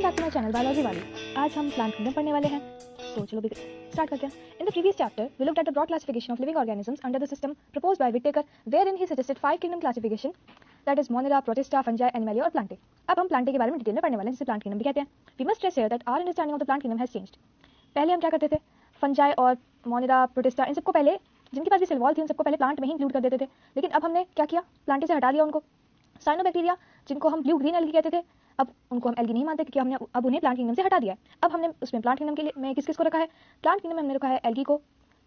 Back to my channel biology वाली। आज हम प्लांट किंगडम पढ़ने वाले हैं, तो चलो स्टार्ट करते हैं। In the previous chapter we looked at the broad classification of living organisms under the system proposed by Whittaker, wherein he suggested 5 kingdom classification, that is Monera, Protista, Fungi, Animalia और Plantae. अब हम Plantae के बारे में detail में पढ़ने वाले हैं, जिसे प्लांट किंगडम भी कहते हैं। We must stress here that our understanding of the plant kingdom has changed. पहले हम क्या करते थे, फंजाई और मोनेरा, प्रोटिस्टा, इन सबको पहले, जिनके पास भी सेल वॉल थी, उन सबको पहले प्लांट में ही इंक्लूड कर देते थे। लेकिन अब हमने क्या किया, प्लांटे से हटा दिया उनको। साइनोबैक्टीरिया, जिनको हम ब्लू ग्रीन एल्गी कहते थे, अब उनको हम एल्गी नहीं मानते, क्योंकि हमने अब उन्हें प्लांट किंगडम से हटा दिया है। अब हमने उसमें प्लांट किंगडम के लिए में किस किस को रखा है, प्लांट किंगडम में हमने रखा है एल्गी को,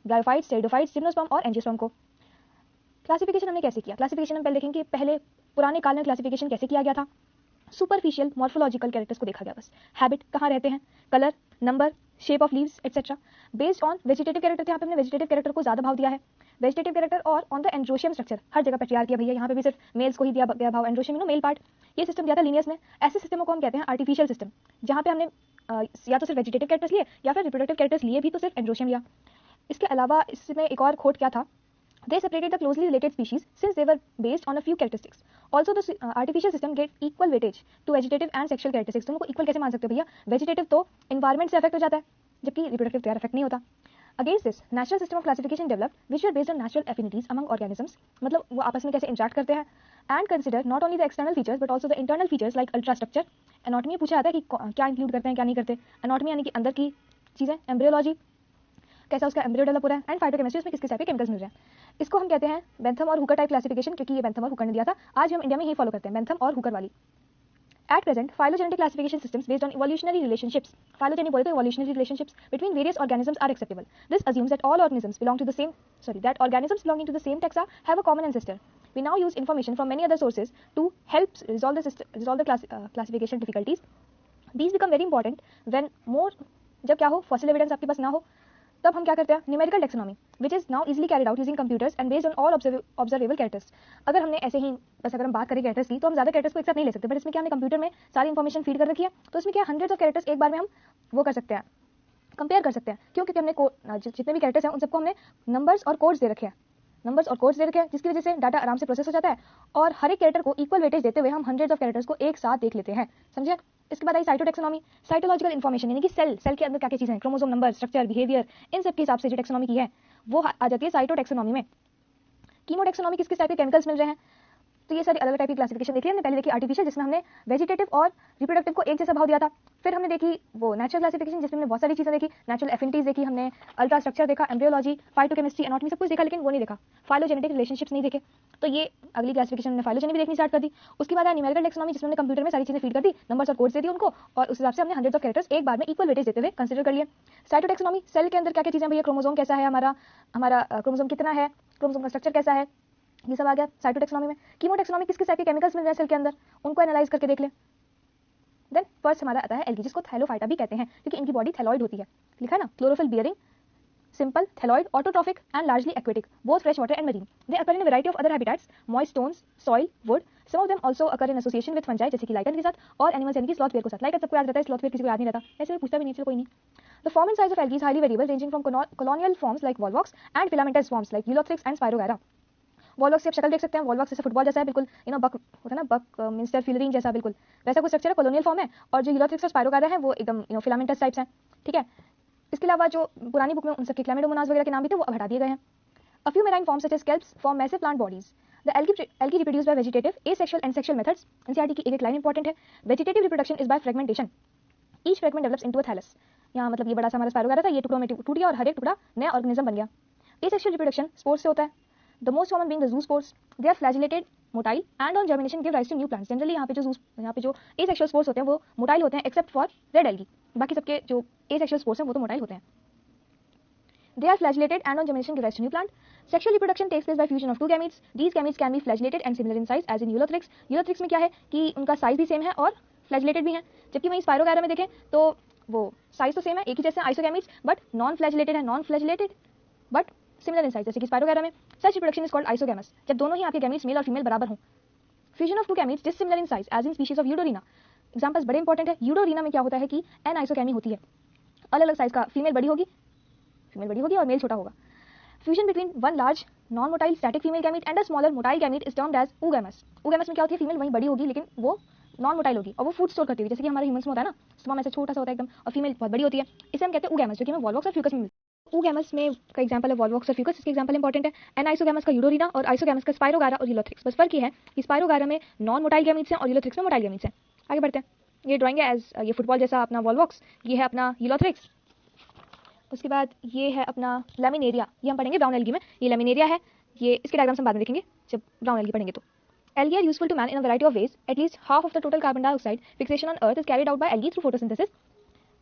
ब्रायोफाइट्स, टेरिडोफाइट्स, जिम्नोस्पर्म और एंजियोस्पर्म को। क्लासिफिकेशन हमने कैसे किया, क्लासिफिकेशन हम पहले देखेंगे, पहले पुराने काल में क्लासिफिकेशन कैसे किया गया था। सुपरफिशियल मॉर्फोलॉजिकल कैरेक्टर्स को देखा गया, बस हैबिट, कहाँ रहते हैं, colour, number, shape of leaves etcetera. Based on vegetative character थे, यहाँ पे हमने वेजिटेटिव कैरेक्टर को ज्यादा भाव दिया है, वेजिटेटिव कैरेक्टर, और ऑन द एंड्रोशियम स्ट्रक्चर, हर जगह पर तैयार किया भैया, यहाँ पे भी सिर्फ मेल्स को ही दिया गया भाव, एंड्रोशियम मेल पार्ट, ये सिस्टम दिया था लीनियस में। ऐसे सिस्टमों को हम कहते हैं आर्टिफिशियल सिस्टम, जहाँ पे हमने या तो सिर्फ वेजिटेटिव कैरेक्टर्स लिए या फिर रिप्रोडक्टिव कैरेक्टर्स लिए भी तो सिर्फ एंड्रोशियम लिया। इसके अलावा इसमें एक और खोट क्या था, they separated the closely related species since they were based on a few characteristics. Also the artificial system get equal weightage to vegetative and sexual characteristics. तुम को equal कैसे मान सकते हो भैया, वेजिटेटिव तो environment से affect हो जाता है, जबकि रिप्रोडक्टिव तो यार affect नहीं होता। Against this, natural system of classification developed, which were based on natural affinities among organisms, मतलब वो आपस में कैसे interact करते हैं, and consider not only the external features but also the internal features like ultrastructure. Anatomy पूछा जाता है कि क्या include करते हैं क्या नहीं करते, anatomy यानी कि अंदर की चीजें, embryology कैसा उसका एम्ब्रियो डेवलप हो रहा है, एंड फाइटोकेमिस्ट्री, उसमें किस किस टाइप के केमिकल्स मिल रहे हैं। इसको हम कहते हैं बेंथम और हुकर टाइप क्लासिफिकेशन, क्योंकि ये बेंथम और हुकर ने दिया था। आज हम इंडिया में ही फॉलो करते हैं बेंथम और हुकर वाली। At present, phylogenetic classification systems based on evolutionary relationships, phylogeny बोले तो evolutionary relationships between various organisms are acceptable. This assumes that all organisms belong to the same, that organisms belonging to the same taxa have a common ancestor. We now use information from many other sources to help resolve the classification difficulties. These become very important when more, जब क्या हो, fossil evidence आपके पास ना हो, तब हम क्या करते हैं, numerical taxonomy, which is now easily carried out using computers and based on all observable characters. अगर हमने ऐसे ही बस अगर हम बात करें कैरेक्टर्स की, तो हम ज्यादा कैरेक्टर्स को एक साथ नहीं ले सकते, बट इसमें क्या, हमने कंप्यूटर में सारी इन्फॉर्मेशन फीड कर रखी है, तो इसमें क्या हंड्रेड्स ऑफ कैरेक्टर्स एक बार में हम वो कर सकते हैं, कंपेयर कर सकते हैं। क्यों, क्योंकि हमने जितने भी कैरेक्टर्स हैं उन सबको हमने नंबर्स और कोड्स दे रखे हैं, जिसकी वजह से डाटा आराम से प्रोसेस हो जाता है, और हर एक कैरेक्टर को इक्वल वेटेज देते हुए हम हंड्रेड्स ऑफ कैरेक्टर्स को एक साथ देख लेते हैं, समझे। इसके बाद आई साइटोटेक्सोनॉमी, साइटोलॉजिकल इन्फॉर्मेशन, यानी कि सेल के अंदर क्या क्या चीजें हैं, क्रोमोसोम नंबर, स्ट्रक्चर, बिहेवियर, इन सब के हिसाब से जो टेक्सोनॉमी की है वो आ जाती है साइटोटेक्सोनॉमी में। कीमोटेक्सोनॉमी, किस किस टाइप के केमिकल्स मिल रहे हैं, तो ये सारी अलग अलग टाइप की क्लासिफिकेशन देखी हमने। पहले देखी आर्टिफिशियल, जिसमें हमने वेजिटेटिव और रिप्रोडक्टिव को एक जैसा भाव दिया था। फिर हमने देखी वो नेचुरल क्लासिफिकेशन, जिसमें हमने बहुत सारी चीजें देखी, नेचुरल एफिनिटीज देखी हमने, अल्ट्रा स्ट्रक्चर देखा, एम्ब्रियोलॉजी, फाइटोकेमिस्ट्री, एनाटॉमी, सब कुछ देखा, लेकिन वो नहीं देखा, फाइलोजेनेटिक रिलेशनशिप्स नहीं देखे। तो ये अगली क्लासिफिकेशन हमने फाइलोजेनी भी देखनी स्टार्ट कर दी। उसके बाद न्यूमेरिकल टेक्सोनॉमी, जिसमें हमने कंप्यूटर में सारी चीजें फीड कर दी, नंबर्स और कोड्स दे दिए उनको, और उस हिसाब से हमने हंड्रेड्स ऑफ कैरेक्टर्स एक बार में इक्वल वेटेज देते हुए कंसीडर कर लिए। साइटोटेक्सोनॉमी, सेल के अंदर क्या क्या चीजें भैया, क्रोमोसोम कैसा है हमारा क्रोमोसोम कितना है, क्रोमोसोम का स्ट्रक्चर कैसा है, ये सब आ गया साइटोटेक्सोनॉमी में। कीमोटेक्सोनॉमी, किस किस टाइप के केमिकल्स मिल रहे हैं सेल के अंदर, उनको एनालाइज करके देख लें। देन फर्स्ट हमारा आता है एल्गी, जिसको थैलोफाइटा भी कहते हैं, क्योंकि इनकी बॉडी थैलॉइड होती है, लिखा है ना, chlorophyll bearing, simple, thalloid, autotrophic and largely aquatic, both fresh water and marine. They occur in a variety of other habitats, moist stones, soil, wood. Some of them also occur in association with fungi, जैसे कि lichen के साथ, और animals यानी कि sloth bear के साथ। lichen सबको याद रहता है, sloth bear किसी को याद नहीं रहता, ऐसे भी पूछता भी नहीं, चलो कोई नहीं। The form and size of algae is highly variable, ranging from colonial forms like volvox and filamentous forms like Eulothrix and Spirogyra. Volvox की आप शक्ल देख सकते हैं, वॉलवॉक्स जैसा फुटबॉल जैसा है बिल्कुल, बक होता है ना, बक मिस्टर फिलरीन जैसा, बिल्कुल वैसा कुछ स्ट्रक्चर है, कॉलोनियल फॉर्म है। और जो यूलोथ्रिक्स और स्पाइरोगायरा है वो एकदम फिलामेंटस टाइप्स हैं, ठीक है। इसके अलावा जो पुरानी बुक में उन सबके क्लैमिडोमोनास वगैरह के नाम भी थे, वो अब हटा दिए गए हैं। A few marine forms such as kelps form massive plant bodies. The algae reproduce by vegetative, asexual and sexual methods. NCERT की एक लाइन इंपॉर्टेंट है, vegetative reproduction is by fragmentation, each fragment develops into a thallus. यहाँ मतलब ये बड़ा सा हमारा spirogyra था, ये टुकड़ों में टूट गया और हर एक टुकड़ा नया ऑर्गेनिज्म बन गया। एसेक्सुअल रिप्रोडक्शन स्पोर्स से होता है, the most common being the zoospores. They are flagellated, motile and on germination give rise to new plants. Generally यहाँ पे जो asexual spores होते हैं वो motile होते हैं, except for red algae. बाकी सबके जो asexual spores हैं वो तो motile होते हैं। They are flagellated and on germination give rise to new plant. Sexual reproduction takes place by fusion of two gametes. These gametes can be flagellated and similar in size as in Eulothrix. Eulothrix में क्या है कि उनका size भी same है और flagellated भी है, जबकि वहीं स्पाइरोगायरा में देखें तो वो साइज तो सेम है, एक ही जैसे आइसोगैमेट्स, बट नॉन फ्लैजिलेटेड है, non flagellated but similar in size, जैसे कि स्पाइरोगायरा में। सच रिप्रोडक्शन इज कॉल्ड आइसोगैमस, जब दोनों ही आपके गैमेट्स मेल और फीमेल बराबर हों। Fusion of two gametes dissimilar in size as in species of Eudorina. Examples बड़े इंपॉर्टेंट है। यूडोरिना में क्या होता है कि एन आइसोगैमी होती है, अलग अलग साइज का, फीमेल बड़ी होगी और मेल छोटा होगा। Fusion between one large non motile static female gamete and a smaller motile gamete is termed as oogamous। oogamous में क्या होती है, फीमेल वहीं बड़ी होगी लेकिन वो नॉन मोटाइल होगी और वो फूड स्टोर करती होगी, जैसे कि हमारे ह्यूमंस में होता है ना, स्पर्म ऐसे छोटा सा होता है एकदम और फीमेल बहुत बड़ी होती है, इसे हम कहते हैं oogamous, जो कि हमें वॉल्वॉक्स और फ्यूकस में मिलता है। oogamous में का एग्जांपल है वॉल्वॉक्स और फ्यूकस, इसके एग्जांपल इंपॉर्टेंट है। एनाइसोगैमस का यूडोरिना और आइसोगैमस का स्पाइरोगारा और यूलोथ्रिक्स। बस फर्क ये है कि स्पाइरोगारा में नॉन मोटाइल गैमीट्स हैं और यूलोथ्रिक्स में मोटाइल गैमीट्स हैं। आगे बढ़ते हैं। ये ड्राइंग है एज ये फुटबॉल जैसा अपना वॉल्वॉक्स, ये है अपना यूलोथ्रिक्स। उसके बाद ये है अपना लैमिनेरिया, ये हम पढ़ेंगे ब्राउन एल्गी में। ये लैमिनेरिया है, ये इसके डायग्राम्स हम बाद में देखेंगे जब ब्राउन एल्गी पढ़ेंगे तो। Algae are useful to man in a variety of ways. At least half of the total carbon dioxide fixation on Earth is carried out by algae through photosynthesis.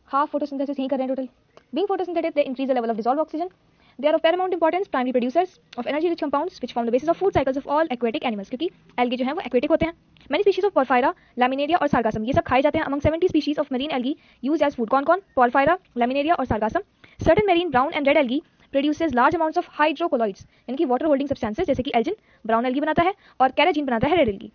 Half photosynthesis ही कर रहे हैं total. Being photosynthetic, they increase the level of dissolved oxygen. They are of paramount importance, primary producers of energy-rich compounds, which form the basis of food cycles of all aquatic animals. क्योंकि algae जो हैं वो aquatic होते हैं. Many species of Porphyra, Laminaria और Sargassum ये सब खाए जाते हैं. Among 70 species of marine algae used as food. कौन-कौन? Porphyra, Laminaria और Sargassum. Certain marine brown and red algae produces large amounts of hydrocolloids, यानी कि वाटर होल्डिंग सब्सटेंसेस, जैसे कि एल्जिन ब्राउन एल्गी बनाता है और कैराजीन बनाता है रेड एल्गी।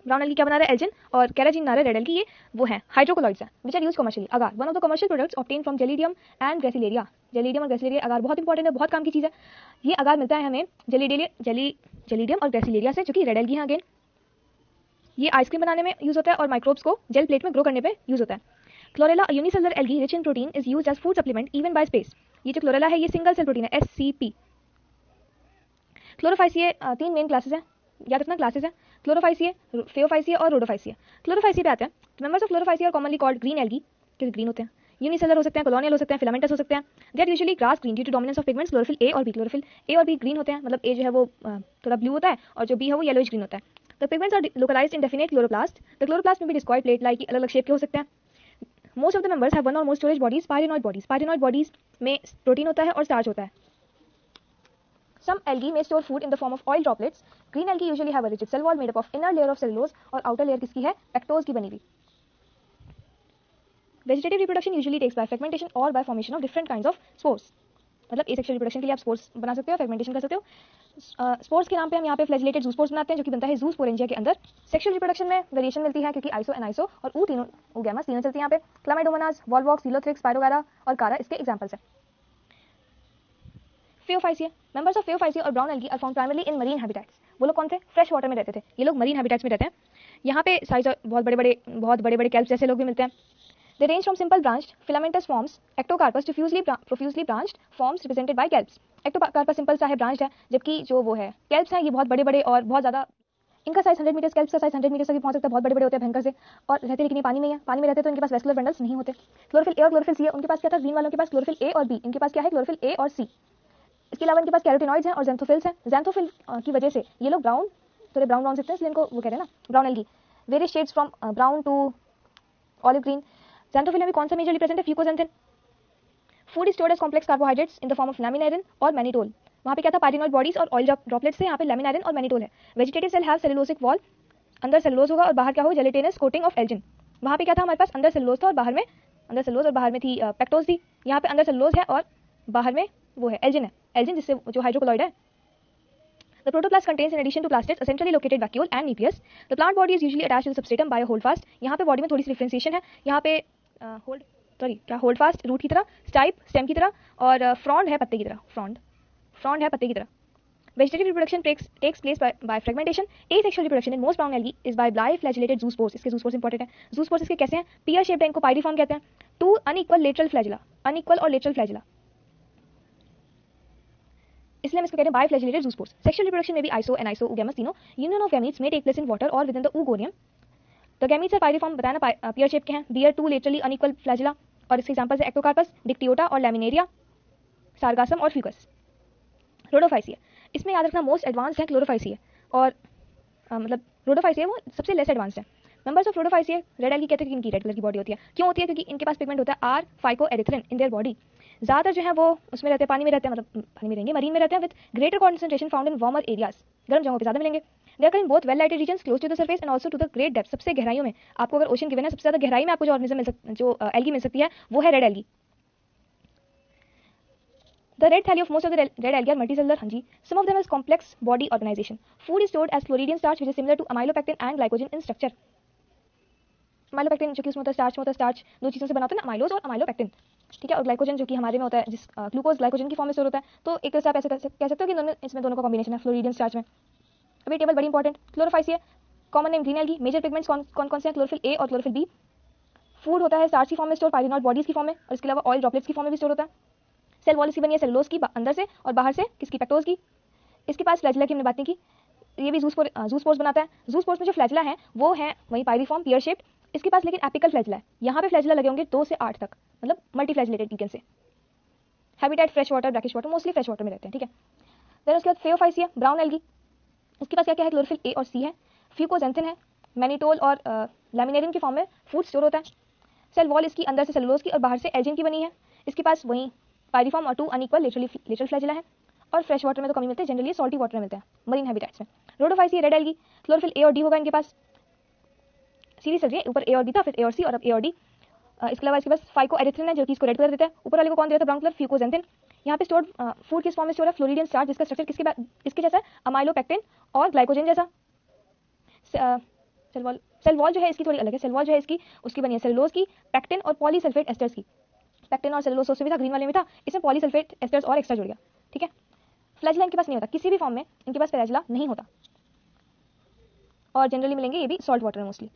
ब्राउन एल्गी क्या बना रहा है? एल्जिन, और कैराजीन बना रहा है रेड एल्गी। ये वो है हाइड्रोकोलॉइड्स हैं which are used commercially. Agar, one of the commercial products obtain from Gelidium and Gracilaria. Gelidium और ग्रेसिलेरिया, अगार बहुत इंपॉर्टेंट है, बहुत काम की चीज़ है। ये अगार मिलता है हमें जेलिडियम और ग्रेसिलेरिया से, जो कि रेड एल्गी है अगेन। ये आइसक्रीम बनाने में यूज होता है और माइक्रोब्स को जेल प्लेट में ग्रो करने पर यूज होता है। Chlorella, unicellular algae rich in protein, is used as food supplement even by space. ये जो क्लोरेला है ये सिंगल सेल प्रोटीन है, SCP। क्लोरोफाइसिए 3 मेन क्लासेस हैं, याद रखना क्लासेस हैं, क्लोरोफाइसिए, फेओफाइसिए और रोडोफाइसिए। क्लोरोफाइसिए पे आते हैं। Members of Chlorophyceae are commonly called green algae, क्योंकि ग्रीन होते हैं। यूनिसेलर हो सकते हैं, कॉलोनियल हो सकते हैं, फिलामेंटस हो सकते हैं। They are usually grass green due to dominance of pigments chlorophyll a और बी। क्लोरोफिल ए और बी ग्रीन होते हैं, मतलब ए जो है वो थोड़ा ब्लू होता है और जो बी है वो येलोइश ग्रीन होता है। The pigments are localised in definite chloroplast. The chloroplast में भी डिस्कॉइड प्लेट लाइक अलग अलग शेप के हो सकते हैं। Most of the members have one और मोर storage bodies, pyrenoid bodies. Pyrenoid bodies में प्रोटीन होता है और स्टार्च होता है। Some algae may store food in the form of oil droplets. Green algae usually have a rigid cell wall made up of inner layer of cellulose और outer layer किसकी है? Pectose की बनी हुई। Vegetative reproduction usually takes by fragmentation or by formation of different kinds of spores. मतलब asexual reproduction के लिए आप स्पोर्स बना सकते हो, फ्रेगमेंटेशन कर सकते हो। स्पोर्स के नाम पे हम यहाँ पे फ्लैजिलेटेड जूस्पोर्स बनाते हैं, जो कि बनता है जूस्पोरेंजिया के अंदर। सेक्सुअल रिप्रोडक्शन में वेरिएशन मिलती है क्योंकि आइसो, एनाइसो और oogamous तीनों चलती हैं यहाँ पे। क्लामाइडोमोनास, वॉल्वॉक्स, यूलोथ्रिक्स, स्पाइरोगारा और कारा इसके एग्जांपल्स हैं। फेओफाइसिए, मेंबर्स ऑफ फेओफाइसिए और brown algae are found primarily in marine habitats. वो लोग कौन थे? फ्रेश वाटर में रहते थे, ये लोग मरीन हैबिटेट्स में रहते हैं। यहाँ पे साइज बहुत बड़े बड़े कैल्प जैसे लोग भी मिलते हैं। They range from simple branched filamentous forms ectocarpus to profusely branched forms represented by kelps. ectocarpus simple सा है, ब्रांच्ड है, जबकि जो वो है कैल्प्स हैं ये बहुत बड़े बड़े और बहुत ज़्यादा, इनका साइज 100 मीटर, कैल्प्स का साइज 100 मीटर तक भी पहुंच सकता है, बहुत बड़े बड़े होते हैं भयंकर से, और रहते लेकिन ये पानी में है। पानी में रहते तो इनके पास वेस्कुलर बंडल्स नहीं होते। क्लोरोफिल ए और क्लोरोफिल सी है, उनके पास क्या था? ग्रीन वालों के पास क्लोरोफिल ए और बी, इनके पास क्या है? क्लोरोफिल ए और सी। इसके अलावा इनके पास कैरोटिनॉइड्स हैं और ज़ैंथोफिल्स हैं। ज़ैंथोफिल की वजह से ये लोग ब्राउन, थोड़े ब्राउन ब्राउन से, इसलिए इनको वो कहते हैं ना brown algae. Various shades from brown to olive green. Xanthophyll में कौन सा मेजरली प्रेजेंट है? Fucoxanthin. Food is stored as complex carbohydrates in the form of laminarin और मैनिटोल। वहाँ पे क्या था? पायरिनॉइड बॉडीज और ऑयल ड्रॉपलेट्स से, यहाँ पे लैमिनारिन और मैनिटोल है। Vegetative cell have cellulosic wall, अंदर सेलुलोज होगा और बाहर क्या होगा? Gelatinous coating of algin. वहाँ पे क्या था हमारे पास? अंदर सेलुलोज था और बाहर में थी पेक्टोज थी। यहाँ पे अंदर सेलुलोज है और बाहर में वो है एल्जिन है, एल्जिन जिससे जो हाइड्रोकोलॉइड है। The protoplasm contains in addition to plastids a centrally located vacuole and nucleus. The plant body is usually attached to the substratum by a holdfast. यहाँ पे बॉडी में थोड़ी सी डिफरेंशिएशन है, यहाँ पे होल्डफास्ट रूट की तरह, स्टाइप स्टेम की तरह और फ्रॉन्ड है पत्ते की तरह। फ्रॉन्ड है पत्ते की तरह। Vegetative reproduction takes place by fragmentation. Asexual reproduction in most brown algae is by biflagellated zoospores. इसके zoospores इंपॉर्टेंट है। zoospores इसके कैसे हैं? Pear shaped है, इनको pyriform कहते हैं। 2 unequal lateral flagella, unequal और lateral flagella, इसलिए हम इसको कहते हैं बाइफ्लैजिलेटेड जूस्पोर्स। सेक्सुअल रिप्रोडक्शन में भी आइसो, एनाइसो, oogamous तीनों। Union of gametes may take place in water or within the oogonia. The gametes are pyriform, बताया ना, pear shape के हैं, bear 2 laterally unequal flagella, और इसके एग्जांपल्स है एक्टोकार्पस, डिक्टियोटा और लैमिनेरिया, सार्गासम और फ्यूकस। रोडोफाइसिया, इसमें याद रखना मोस्ट एडवांस्ड है क्लोरोफाइसिया, और मतलब रोडोफाइसिया वो सबसे लेस एडवांस्ड है। मेंबर्स ऑफ रोडोफाइसिया रेड एल्गी कहते हैं कि इनकी रेड कलर की बॉडी होती है। क्यों होती है? क्योंकि इनके पास पिगमेंट होता है are phycoerythrin in their body. ज़्यादातर जो है वो उसमें रहते हैं, पानी में रहते हैं, मतलब पानी में रहेंगे, मरीन में रहते हैं, with greater concentration found in warmer areas, गर्म जगहों पे ज़्यादा मिलेंगे। They are in both well lighted regions close to the surface and also to the great depth. सबसे गहराइयों में आपको अगर ओशन गिवन है, सबसे ज़्यादा गहराई में आपको जो ऑर्गेनिज्म जो एल्गी मिल सकती है वो है red algae. The red thalli of most of the red algae are multicellular. हाँ जी, some of them has complex body organization. Food is stored as chloridian starch, which is similar to amylopectin and glycogen in structure. amylopectin जो कि उसमें होता है starch में होता है, starch दो चीज़ों से बना होता है ना, अमाइलोज और अमाइलोपेक्टिन, ठीक है, और ग्लाइकोजन जो कि हमारे में होता है, जिस ग्लूकोज ग्लाइकोजन की फॉर्म में स्टोर होता है। तो एक तरह से आप ऐसे कह सकते हो कि इसमें दोनों का कॉम्बिनेशन है फ्लोरिडियन स्टार्च में। अभी टेबल बड़ी important. Chlorophyceae common name green algae. Major pigments कौन कौन से हैं? क्लोरोफिल ए और क्लोरोफिल बी। फूड होता है स्टार्च की फॉर्म में स्टोर, पायरिनॉल बॉडीज की फॉर्म में, और इसके अलावा ऑयल ड्रॉपलेट्स की फॉर्म में भी स्टोर होता है। सेल वॉल इसकी बनी है सेलुलोज की अंदर से और बाहर से किसकी? पेक्टोज की। इसके पास फ्लैजिला की हमने बात नहीं की, ये भी जूस्पोर्स बनाता है। जूस्पोर्स में जो फ्लैजिला है वो है वही पायरिफॉर्म पियर शेप्ड। इसके पास लेकिन एपिकल फ्लैजिला है, यहाँ पे फ्लैजिला लगे होंगे 2 से 8 तक, मतलब multi flagellated you can say. Habitat fresh water, brackish water, mostly fresh water में रहते हैं, ठीक है। देन उसके बाद फेओफाइसिया ब्राउन एल्गी, इसके पास क्या क्या है? क्लोरोफिल ए और सी है, फ्यूकोजेंथिन है, मैनिटोल और लैमिनेरिन की फॉर्म में फूड स्टोर होता है। सेल वॉल इसकी अंदर से सेलुलोज की और बाहर से एल्जिन की बनी है। इसके पास वही पायरिफॉर्म और 2 अनइक्वल लेटरल फ्लैजिला है, और फ्रेश वाटर में तो कमी मिलते हैं, जनरली सॉल्टी वाटर में मिलते हैं, मरीन हैबिटेट्स में। रोडोफाइसिया रेड एल्गी, क्लोरोफिल ए और डी होगा इनके पास, सीरीज चल रही है, ऊपर ए और बी था, फिर ए और सी और अब ए और डी। इसके अलावा इसके पास फाइको एरिथ्रिन है जो कि इसको रेड कलर देता है, ऊपर वाले को कौन देता है? Brown colour, fucoxanthin. यहाँ पे स्टोर्ड फूड किस फॉर्म में स्टोर है? फ्लोरिडियन स्टार्च, जिसका स्ट्रक्चर किसके जैसा है? अमाइलोपेक्टिन और ग्लाइकोजन जैसा। सेल वॉल जो है इसकी थोड़ी अलग है, सेल वॉल जो है इसकी उसकी बनी है सेलुलोज की, पैक्टिन और पॉलीसल्फेट एस्टर्स की। पैक्टिन और सेलुलोज सोर्स में था, ग्रीन वाले में था, इसमें पॉलीसल्फेट एस्टर्स और एक्स्ट्रा जुड़ गया, ठीक है। फ्लैजिला इनके पास नहीं होता, किसी भी फॉर्म में इनके पास फ्लैजिला नहीं होता, और जनरली मिलेंगे ये भी सॉल्ट वाटर में mostly.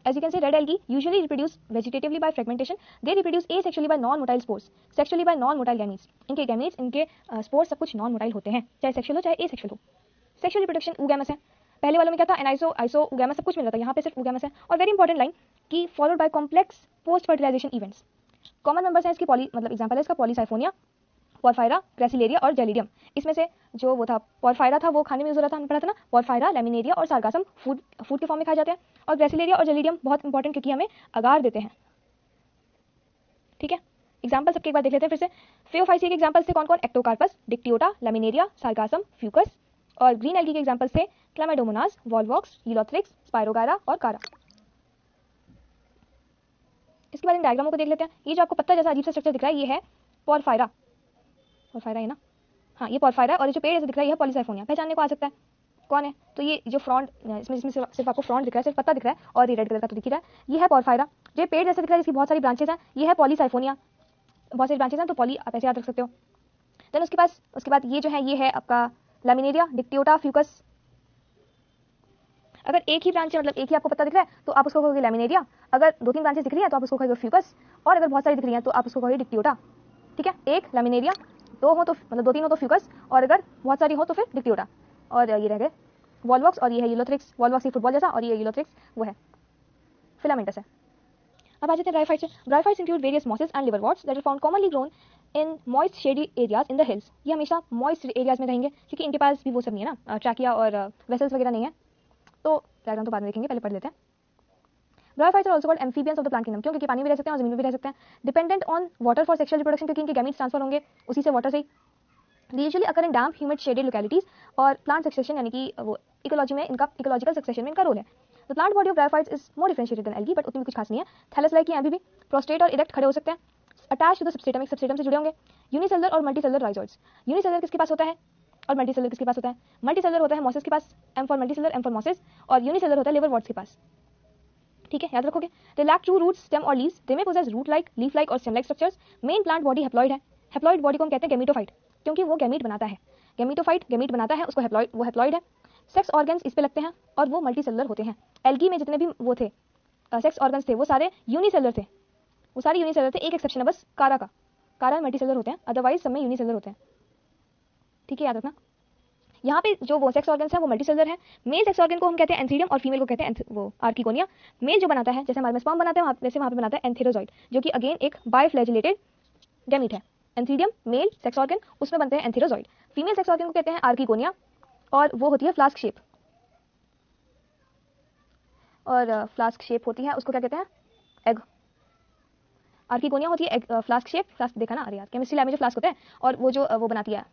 As you can see, red algae usually reproduce vegetatively by fragmentation. They reproduce asexually by non-motile spores, sexually by non-motile gametes. इनके gametes, इनके spores सब कुछ non-motile होते हैं, चाहे sexual हो चाहे asexual हो। Sexual reproduction oogamous है। पहले वालों में क्या था? Aniso, iso, oogamous सब कुछ मिल रहा था, यहाँ पे सिर्फ oogamous है। और very important line कि followed by complex post-fertilization events. Common members हैं इसकी मतलब एग्जाम्पल है इसका पॉलीसाइफोनिया, पॉरफायरा, ग्रेसिलेरिया और जेलिडियम। इसमें से जो वो था पॉरफायरा था वो खाने में यूज हो रहा था, हमने पढ़ा था ना, पॉरफायरा, लैमिनेरिया और सार्गासम फूड के फॉर्म में खाए जाते हैं, और ग्रेसिलेरिया और जेलिडियम बहुत इंपॉर्टेंट क्योंकि हमें अगार देते हैं, ठीक है। एग्जाम्पल सबके एक बार देख लेते हैं फिर से। फेओफाइसिया के एग्जाम्पल्स थे कौन कौन? Ectocarpus, Dictyota, Laminaria, Sargassum, Fucus. और ग्रीन एल्गी के एग्जाम्पल्स थे क्लामेडोमोनास, वॉलवॉक्स, यूलोथ्रिक्स, स्पायरोगायरा और कारा। इसके बाद इन डायग्रामों को देख लेते हैं। ये जो आपको पत्ता जैसा अजीब सा स्ट्रक्चर दिख रहा है ये है पॉरफायरा है ना, हाँ ये पॉरफायरा, और ये जो पेड़ जैसे दिख रहा है ये है पॉलीसाइफोनिया। पहचानने को आ सकता है कौन है? तो ये जो फ्रॉन्ट इसमें सिर्फ आपको फ्रॉन्ट दिख रहा है, सिर्फ पत्ता दिख रहा है, और ये रेड कलर का तो दिख ही रहा है, ये है पॉरफायरा। जो पेड़ जैसे दिख रहा है जिसकी बहुत सारी ब्रांचेस हैं, ये है पॉलीसाइफोनिया, बहुत सारी ब्रांचेस हैं, तो पॉली आप ऐसे याद रख सकते हो। देन उसके बाद ये जो है ये है आपका लैमिनेरिया, डिक्टियोटा, फ्यूकस। अगर एक ही ब्रांच है, मतलब एक ही आपको पत्ता दिख रहा है तो आप उसको कहोगे लैमिनेरिया, अगर 2-3 ब्रांचेस दिख रही है तो आप उसको कहोगे फ्यूकस, और अगर बहुत सारी दिख रही है तो आप उसको कहोगे डिक्टियोटा, ठीक है। एक लैमिनेरिया, 2 हो तो मतलब 2-3 हो तो फ्यूकस, और अगर बहुत सारी हो तो फिर डिक्टियोटा। और ये रह गए वॉलवॉक्स, और ये है यूलोथ्रिक्स। वॉलवॉक्स फुटबॉल जैसा, और ये यूलोथ्रिक्स वो है फिलामेंटस है। अब आ जाते हैं ब्रायोफाइट्स से। Bryophytes include various mosses and liverworts that are found commonly grown in moist shady areas in the hills. ये हमेशा मॉइस्ट एरियाज में रहेंगे क्योंकि इनके पास भी वो सब नहीं है ना, ट्रैकिया और वेसल्स वगैरह नहीं है, तो डायग्राम तो बाद में देखेंगे, पहले पढ़ लेते हैं। Bryophytes are also called amphibians of the plant kingdom, क्योंकि पानी में रह सकते हैं और जमीन में भी रह सकते हैं। Dependent on water for sexual reproduction, क्योंकि इनके गैमीट्स ट्रांसफर होंगे उसी से, वाटर से ही। They usually occur in damp, humid, shaded localities, और प्लांट सक्सेशन यानी कि वो इकोलॉजी में इनका इकोलॉजिकल सक्सेशन में इनका रोल है। The plant body of bryophytes is more differentiated than algae, but उतनी भी कुछ खास नहीं है। थैलस लाइक अभी भी प्रोस्ट्रेट और इरेक्ट खड़े हो सकते हैं, अटैच टू द सबस्ट्रेटम, एक सबस्ट्रेटम से जुड़े होंगे। यूनिसेलुलर और मल्टीसेलुलर राइजोइड्स, यूनिसेलुलर किसके पास होता है और मल्टीसेलुलर किसके पास होता है? मल्टीसेलुलर होता है मॉसेस के पास, M for multicellular, M for mosses, और यूनिसेलुलर होता है लिवरवर्ट्स के पास, ठीक है, याद रखोगे। They lack true roots, stem और leaves, they may possess root like, leaf like और stem like structures. Main plant body haploid है। हैप्लॉइड बॉडी को हम कहते हैं गैमीटोफाइट, क्योंकि वो गैमीट बनाता है, गैमीट बनाता है, उसको हैप्लॉइड है। सेक्स ऑर्गन्स इस पे लगते हैं और वो मल्टीसेलुलर होते हैं। एल्गी में जितने भी वो थे सेक्स ऑर्गन्स थे वो सारे यूनिसेलुलर थे, एक एक्सेप्शन है बस कारा मल्टीसेलुलर होते हैं, अदरवाइज सब में यूनिसेलुलर होते हैं, ठीक है, याद रखना। यहाँ पे जो वो सेक्स ऑर्गन्स हैं वो मल्टीसेलुलर हैं। मेल सेक्स ऑर्गन को हम कहते हैं एंथीरियम और फीमेल को कहते हैं वो आर्किगोनिया। मेल जो बनाता है जैसे हमारे में स्पर्म बनाते हैं वैसे वहाँ पे बनाता है एंथेरोजॉइड, जो कि अगेन एक बायफ्लैजिलेटेड गैमीट है। एंथीरियम मेल सेक्स ऑर्गन, उसमें बनते हैं एंथेरोजॉइड। फीमेल सेक्स ऑर्गन को कहते हैं आर्किगोनिया, और वो होती है फ्लास्क शेप, और फ्लास्क शेप होती है उसको क्या कहते हैं? एग। आर्किगोनिया होती है एग, फ्लास्क शेप, फ्लास्क देखा ना, अरे यार केमिस्ट्री लैब में जो फ्लास्क होता है, और वो जो वो बनाती है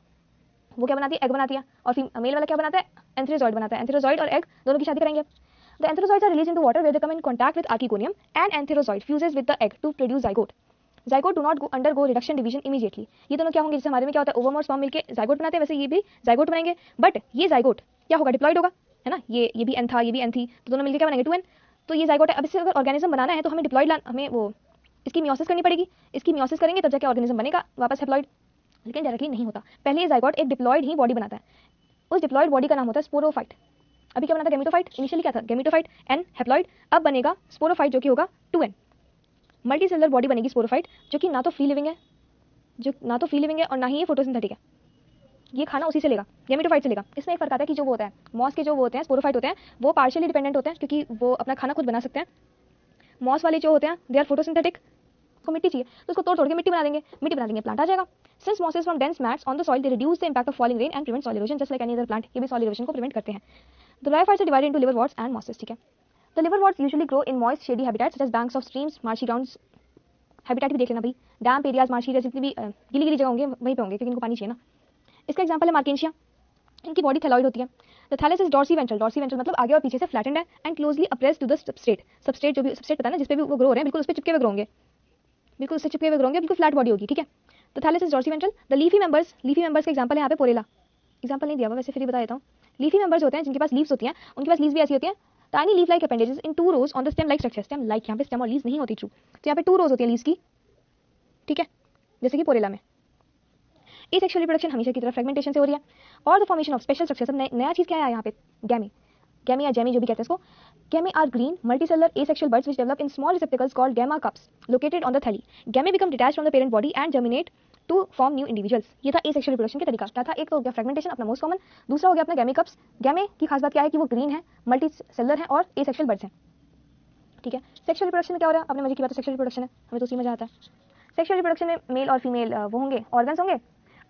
वो क्या बनाती है? एग बनाती है। और मेल वाला क्या बनाता है? एंथेरोजॉइड बनाता है। एंथेरोजॉइड और एग दोनों की शादी करेंगे। The antherozoids are released into water where they come in contact with archegonium and antherozoid fuses with the egg to produce zygote. Zygote do not undergo reduction division immediately. ये दोनों क्या होंगे? जैसे हमारे में क्या होता है ओवम और स्पर्म मिलके जाइगोट बनाते हैं, वैसे ये भी जाइगोट बनेंगे, बट ये जाइगोट क्या होगा? डिप्लॉइड होगा, है ना। ये भी एन था, ये भी एन थी, तो दोनों मिलके क्या बनेंगे? 2n। तो ये जाइगोट है। अब इससे अगर ऑर्गेनिज्म बनाना है तो हमें डिप्लॉइड हमें वो इसकी मियोसिस करनी पड़ेगी। इसकी मियोसिस करेंगे तब जाके ऑर्गेनिज्म बनेगा वापस हैप्लॉइड, लेकिन डायरेक्टली नहीं होता। पहले ये जाइगोट एक डिप्लॉइड ही बॉडी बनाता है, उस डिप्लॉइड बॉडी का नाम होता है स्पोरोफाइट। अभी क्या बना था गैमेटोफाइट, इनिशियली क्या था गैमेटोफाइट एन हैप्लॉइड, अब बनेगा स्पोरोफाइट जो कि होगा 2n। मल्टी सेलुलर बॉडी बनेगी स्पोरोफाइट जो कि ना तो फ्री लिविंग है और ना ही ये फोटोसिंथेटिक है, ये खाना उसी से लेगा, गैमेटोफाइट से लेगा। इसमें एक फर्क आता है कि जो वो होता है मॉस के जो वो होते हैं स्पोरोफाइट होते हैं वो पार्शियली डिपेंडेंट होते हैं क्योंकि वो अपना खाना खुद बना सकते हैं। मॉस वाले जो होते हैं दे आर फोटोसिंथेटिक, को मिट्टी चाहिए तो उसको तोड़ के मिट्टी बना देंगे प्लांट आ जाएगा। Since mosses from dense mats on the soil they reduce the impact of falling rain and prevent soil erosion just like any other plant, ये भी सॉइल इरोजन को प्रिवेंट करते हैं। The bryophytes are divided into liverworts and mosses, ठीक है। The liverworts usually grow in moist shady habitats such as banks of streams, marshy grounds, habitat भी देख लेना भाई, डैम्प एरियाज, मार्शी एरिया जितनी भी गीली जगह होंगे वहीं पे होंगे क्योंकि इनको पानी चाहिए ना। इसका एग्जांपल है मार्केंशिया, इनकी बॉडी थैलॉइड होती है। The thallus is dorsiventral मतलब आगे और पीछे से फ्लैटेंड है and closely appressed to the substrate जो भी सबस्ट्रेट पता है ना जिस पे भी वो ग्रो हो रहे हैं बिल्कुल उस पे चिपके हुए ग्रो होंगे, बिल्कुल फ्लैट बॉडी होगी, ठीक है। The thallus is dorsiventral. The leafy members के एग्जांपल है यहाँ पे पोरेला, एग्जांपल नहीं दिया हुआ वैसे फिर बता देता हूँ। लीफी मेंबर्स होते हैं जिनके पास लीव्स होती हैं, उनके पास लीव्स भी ऐसी होती हैं, tiny leaf like appendages in 2 rows on the stem like structure. Stem like यहाँ पे स्टेम और लीव्स नहीं होती ट्रू, तो यहाँ पे 2 रोज होती है लीव्स की, ठीक है, जैसे कि पोरेला में। एसेक्सुअल रिप्रोडक्शन हमेशा की तरह फ्रेगमेंटेशन से हो रही है और the formation of special structures. अब नया चीज क्या है यहाँ पे, गैमी या जेमी जो भी कहते हैं इसको। Gemmae are green multicellular asexual buds which develop in small receptacles called gamma cups located on the thalli. Gamma become detached from the parent body and germinate to form new individuals. ये था asexual reproduction का तरीका। क्या था, एक तो हो गया फ्रेगमेंटेशन अपना मोस्ट कॉमन, दूसरा हो गया अपना गैमी कप्स। गैमे की खास बात क्या है कि वो ग्रीन है, मल्टी सेलुलर है और asexual buds हैं, ठीक है। सेक्सुअल रिप्रोडक्शन में क्या हो रहा है, आपने मुझे की बात है सेक्सुअल रिप्रोडक्शन है, हमें तो उसी में आता है। सेक्सुअल रिप्रोडक्शन में मेल और फीमेल वो होंगे, ऑर्गन्स होंगे।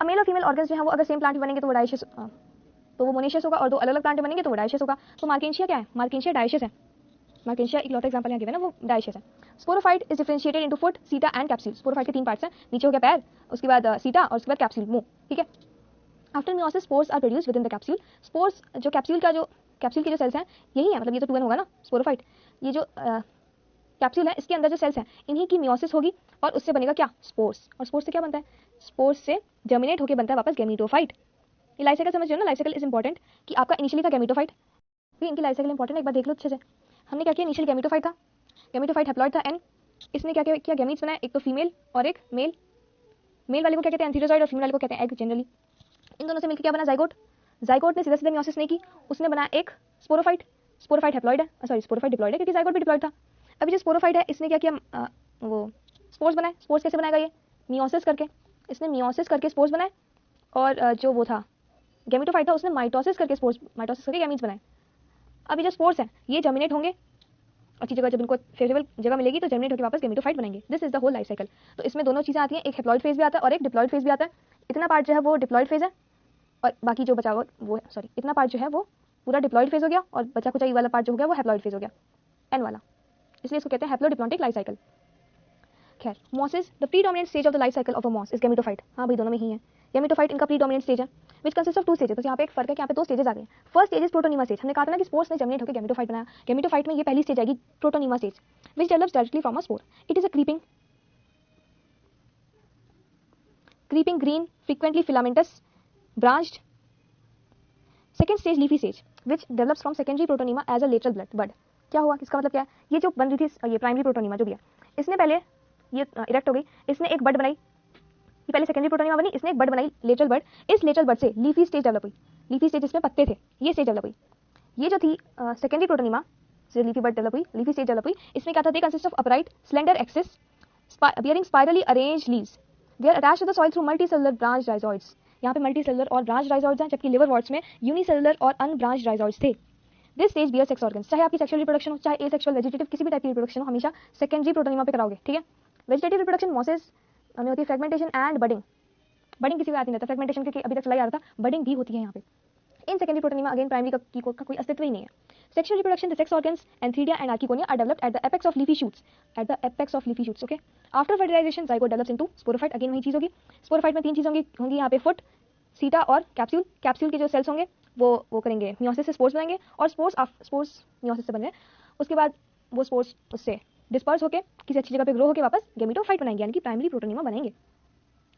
अब मेल और फीमेल ऑर्गन्स जो है वो अगर सेम प्लांट में बनेंगे तो वो डायशियस, तो वो मोनेशियस होगा, और दो अलग अलग प्लांट में बनेंगे तो वो डायशियस होगा। तो मार्केंशिया क्या है, मार्केंशिया डायशियस है, मार्केंशिया एक लौटा एग्जांपल यहाँ गिवन है वो डायशियस है। Sporophyte is differentiated into foot, सीटा एंड कैप्सूल। स्पोरोफाइट के 3 पार्ट्स हैं, नीचे हो गया पैर, उसके बाद सीटा और उसके बाद कैप्सूल मुंह, ठीक है। After meiosis spores are produced within the capsule. Spores जो कैप्सूल के जो सेल्स हैं यही है, मतलब ये तो 2n होगा ना स्पोरोफाइट, ये जो कैप्सूल है इसके अंदर जो सेल्स हैं इन्हीं की मियोसिस होगी और उससे बनेगा क्या, स्पोर्स। और स्पोर्स से क्या बनता है, स्पोर्स से जर्मिनेट होकर बनता है वापस गैमेटोफाइट। ये लाइफ साइकिल समझ रहे हो ना, लाइफ साइकिल इज इंपॉर्टेंट कि आपका इनिशियली था गैमेटोफाइट, फिर इनकी लाइफ साइकिल इंपॉर्टेंट, एक बार देख लो अच्छे से। हमने क्या किया, इनिशियल गैमेटोफाइट था, गैमेटोफाइट हैप्लॉइड था एन, इसने क्या किया गैमीट्स बनाए, एक तो फीमेल और एक मेल। मेल वाले को क्या कहते हैं एंथीरोजॉइड और फीमेल वाले को कहते हैं एग जनरली। इन दोनों से मिलकर क्या बना, जाइगोट। जाइगोट ने सीधा सीधा मियोसिस नहीं की, उसने बनाया एक स्पोरोफाइट। स्पोरोफाइट हैप्लॉइड है, सॉरी स्पोरोफाइट डिप्लॉइड है क्योंकि जाइगोट भी डिप्लॉइड था। अभी जो स्पोरोफाइट है इसने क्या किया, वो स्पोर्स बनाए। स्पोर्स कैसे बनाएगा, ये मियोसिस करके, इसने मियोसिस करके स्पोर्स बनाए। और जो वो था गैमेटोफाइट था उसने माइटोसिस करके गैमीट्स बनाए। अभी जो स्पोर्स हैं ये जर्मिनेट होंगे, अच्छी जगह जब इनको फेवरेबल जगह मिलेगी तो जर्मिनेट होकर वापस गैमेटोफाइट बनेंगे। This is the whole life cycle. तो इसमें दोनों चीजें आती हैं, एक हैप्लॉइड फेज भी आता है और एक डिप्लॉइड फेज भी आता है। इतना पार्ट जो है वो डिप्लॉइड फेज है और बाकी जो बचा हुआ वो है, सॉरी इतना पार्ट जो है वो पूरा डिप्लॉइड फेज हो गया और बचा कुछ वाला पार्ट जो हो गया वो हैप्लॉइड फेज हो गया, एन वाला, इसलिए इसको कहते हैं हैप्लोडिप्लॉन्टिक लाइफ साइकिल। खैर, mosses the predominant stage of the life cycle of a moss is gametophyte. हाँ भाई दोनों में ही है, गैमेटोफाइट इनका प्रीडोमिनेंट स्टेज है विच कंसिस्ट ऑफ 2 स्टेजेस। तो यहाँ पे एक फर्क है कि यहाँ पे 2 स्टेजेस आ गए। First stage is protonema stage, हमने कहा था ना कि स्पोर्स ने जर्मिनेट होकर गैमेटोफाइट बनाया। गैमेटोफाइट में ये पहली स्टेज आएगी protonema stage which develops directly from a spore. It is a creeping green frequently filamentous branched। Second stage leafy stage which develops from secondary protonema as a lateral bud. क्या हुआ, इसका मतलब क्या है, ये जो बन रही थी ये प्राइमरी प्रोटोनिमा जो भी है इसने पहले ये इरेक्ट हो गई, इसने एक बड बनाई, ये पहले सेकेंडरी प्रोटोनिमा बनी, इसने एक बड बनाई लेटरल बड। इस लेटरल बड से लीफी स्टेज डेवलप हुई, लीफी स्टेज इसमें पत्ते थे, ये स्टेज डेवलप हुई। ये जो थी सेकेंडरी प्रोटोनिमा से लीफी बड डेवलप हुई, लीफी स्टेज डेवलप हुई, इसमें क्या था, they consist of upright slender axis bearing spirally arranged leaves. They are attached to the soil through multicellular branched rhizoids. यहाँ पे मल्टीसेलुलर और ब्रांच राइजॉइड्स हैं, जबकि लिवर वॉर्ट्स में यूनिसेलुलर और अनब्रांच राइजॉइड्स थे। This stage bear sex organs, चाहे आपकी सेक्सुअल रिप्रोडक्शन हो चाहे एसेक्सुअल वेजिटेटिव किसी भी टाइप की रिप्रोडक्शन हो, हमेशा सेकेंडरी प्रोटोनिमा पे कराओगे, ठीक है। वेजिटेटिव रिप्रोडक्शन मॉसेस में होती है फ्रेगमेंटेशन एंड बडिंग। बडिंग किसी को आती नहीं था, फ्रेगमेंटेशन क्योंकि अभी तक चला ही आ रहा था, बडिंग भी होती है यहाँ पे। In secondary protonema again primary का कोई अस्तित्व ही नहीं है। Sexual reproduction, the sex organs, antheridia and archegonia are developed at the apex of leafy shoots. At the apex of leafy shoots, okay. After fertilization, zygote develops into sporophyte. Again वही चीज होगी। sporophyte में 3 चीज होंगी यहाँ पे, foot, सीटा और कैप्सूल। कैप्सूल के जो सेल्स होंगे वो करेंगे मियोसिस से स्पोर्स बनाएंगे और स्पोर्स मियोसिस से बन रहे हैं, उसके बाद वो स्पोर्स उससे डिस्पर्स होकर किसी अच्छी जगह पे ग्रो होकर वापस गैमेटोफाइट बनाएंगे, यानी कि प्राइमरी प्रोटोनिमा बनेंगे।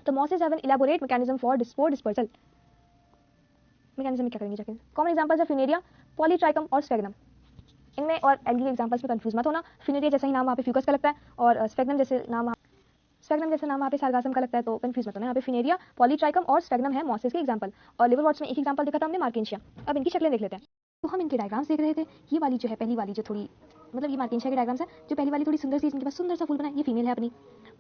तो mosses have an elaborate mechanism for spore dispersal. Mechanism में क्या करेंगे जाके, कॉमन एग्जांपल्स है फिनेरिया, पॉलीट्राइकम और स्फेग्नम। इनमें और एल्गी के एग्जांपल्स में कंफ्यूज मत होना, फिनेरिया जैसा ही नाम वहाँ पे फ्यूकस का लगता है और स्फेग्नम जैसे नाम वहाँ पे सार्गासम का लगता है, तो कंफ्यूज मत होना। यहाँ पे फिनेरिया, पॉलीट्राइकम और स्फेग्नम है मॉसेस के एग्जांपल, और लिवर वॉर्ट्स में एक एग्जांपल देखा था हमने मार्केंशिया। अब इनकी शक्लें देख लेते हैं। तो हम इनके डायग्राम्स देख रहे थे। ये वाली जो है, पहली वाली जो थोड़ी मतलब ये मार्केंशिया के डायग्राम्स है। जो पहली वाली थोड़ी सुंदर सी, जिनके पास सुंदर सा फूल बना है, ये फीमेल है अपनी,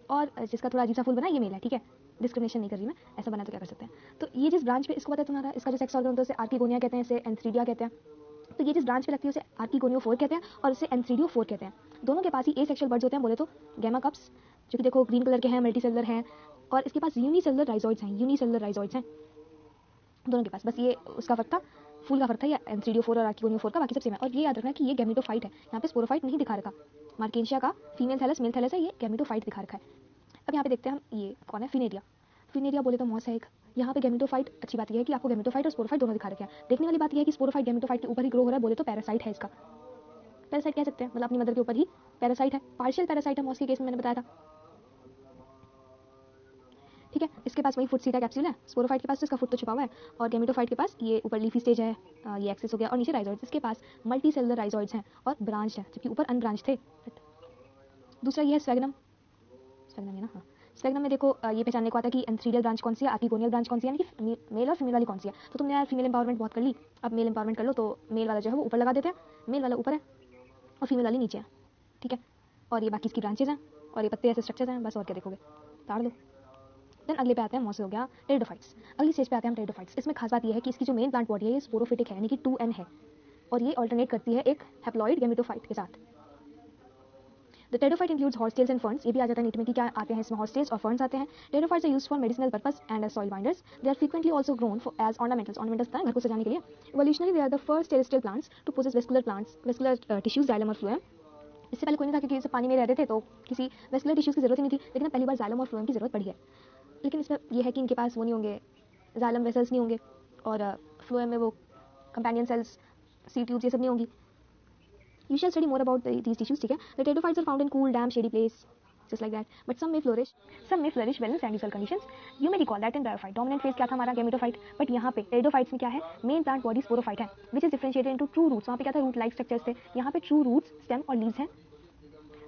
और जिसका थोड़ा अजीब सा फूल बना है ये मेल है। ठीक है, डिस्क्रिमिनेशन नहीं कर रही मैं, ऐसा बना तो क्या कर सकते हैं। तो ये जिस ब्रांच पे, इसको पता है तुम्हारा, इसका जो सेक्स ऑर्गन होता है उसे आर्किगोनिया कहते हैं, इसे एंथ्रीडिया कहते हैं। तो ये जिस ब्रांच पे लगती है उसे आर्किगोनियोफोर कहते हैं और इसे एंथ्रीडियोफोर कहते हैं। दोनों के पास ही एसेक्सुअल बर्ड्स होते हैं बोले तो गैमा कप्स, जो कि देखो ग्रीन कलर के हैं, मल्टीसेलुलर हैं, और इसके पास यूनिसेलुलर राइजोइड्स हैं, यूनिसेलुलर राइजोइड्स हैं दोनों के पास। बस ये उसका फर्क था, फूल का फर्क था, या एंथ्रीडियोफोर और आर्किगोनियोफोर का, बाकी सब सेम है। और ये याद रखना कि ये गैमेटोफाइट है, यहाँ पे स्पोरोफाइट नहीं दिखा रखा। मार्केंशिया का फीमेल थैलस मेल थैलस है, ये गैमेटोफाइट दिखा रखा है। अब यहाँ पे देखते हैं हम, ये कौन है, फिनेरिया। फिनेरिया बोले तो मॉस है एक। यहाँ पे गैमेटोफाइट, अच्छी बात यह है कि आपको गैमेटोफाइट और स्पोरोफाइट दोनों दिखा रखे हैं। देखने वाली बात यह है कि स्पोरोफाइट गैमेटोफाइट के ऊपर ही ग्रो हो रहा है बोले तो पैरासाइट है इसका, पैरासाइट कह सकते हैं, मतलब अपनी मदर के ऊपर ही पैरासाइट है, पार्शियल पैरासाइट है मॉस के केस में, मैंने बताया था। ठीक है, इसके पास वही फुट सीटा कैप्सूल है, स्पोरोफाइट के पास तो इसका फुट तो छुपा हुआ है, और गैमेटोफाइट के पास ये ऊपर लीफी स्टेज है, ये एक्सेस हो गया, और नीचे राइजोइड्स, इसके पास मल्टी सेलुलर राइजोइड्स हैं और ब्रांच है, जबकि ऊपर अनब्रांच थे। दूसरा ये है स्वेगनम, स्वेगनम है ना, हाँ। स्वेगनम में देखो ये पहचानने को आता है कि एंथ्रीडियल ब्रांच कौन सी है, आर्किगोनियल ब्रांच कौन सी है, यानी कि मेल और फीमेल वाली कौन सी है। तो तुमने यार फीमेल एम्पावरमेंट बहुत कर ली, अब मेल एम्पावरमेंट कर लो। तो मेल वाला जो है वो ऊपर लगा देते हैं, मेल वाला ऊपर है और फीमेल वाली नीचे है। ठीक है, और ये बाकी इसकी ब्रांचेज हैं और ये पत्ते ऐसे स्ट्रक्चर्स हैं, बस और क्या देखोगे, ताड़ लो। देन अगले पे आते हैं, मॉस हो गया, टेरिडोफाइट्स। अगली स्टेज पे आते हैं हम टेरिडोफाइट्स। इसमें खास बात यह है कि इसकी जो मेन प्लांट बॉडी है ये स्पोरोफिटिक है, यानी कि 2n है, और ये ऑल्टरनेट करती है एक हैप्लॉइड गैमेटोफाइट के साथ। The pteridophyte includes horsetails and ferns. ये भी आ जाता है नीट में कि क्या आते हैं इसमें, हॉर्सटेल्स और फर्न्स आते हैं। Pteridophytes are used for medicinal purpose and as soil binders. They are frequently also grown as ornamentals, ornamentals था घर को सजाने के लिए। Evolutionarily they are the first terrestrial plants to possess vascular plants, vascular tissues, xylem और phloem. इससे पहले कोई नहीं था क्योंकि सब पानी में रहते थे, तो किसी वेस्कुलर टिश्यूज की जरूरत ही नहीं थी, लेकिन पहली बार जाइलम और फ्लोएम की जरूरत पड़ी है। लेकिन इसमें यह है कि इनके पास वो नहीं होंगे, जाइलम वेसल्स नहीं होंगे, और फ्लोएम में वो कंपेनियन सेल्स, सी ट्यूब्स, ये सब नहीं होंगी। You shall study more about these tissues, ठीक है। The pteridophytes are found in cool, damp, shady place, just like that. But some may flourish well in sandy soil conditions. You may recall that in bryophyte, dominant phase क्या था हमारा, gametophyte. But यहाँ पे pteridophytes में क्या है, main plant body sporophyte है, which is differentiated into true roots। वहाँ पे क्या था, रूट लाइक स्ट्रक्चर्स थे, यहाँ पे ट्रू रूट्स, स्टेम और लीव्स हैं।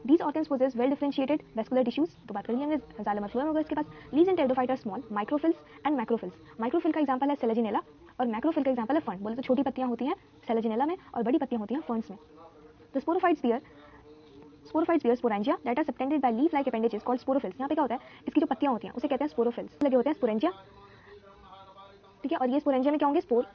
These organs possess well differentiated vascular tissues, तो बात कर ली हमने, जाइलम और फ्लोएम होगा इसके पास। Leaves in pteridophyte are small, microphylls and macrophylls। माइक्रोफिल का एग्जांपल है सेलेजिनेला, और मैक्रोफिल का एग्जांपल है फर्न। बोले तो छोटी पत्तियां होती हैं सेलेजिनेला में और बड़ी पत्तियां होती हैं फर्न्स में। The sporophytes bear sporangia that are subtended by leaf-like appendages called sporophylls। यहाँ पे क्या होता है, इसकी जो पत्तियां होती हैं उसे कहते हैं स्पोरोफिल्स, लगे होते हैं स्पोरेंजिया। ठीक है, और ये स्पोरेंजिया में क्या होंगे, स्पोर।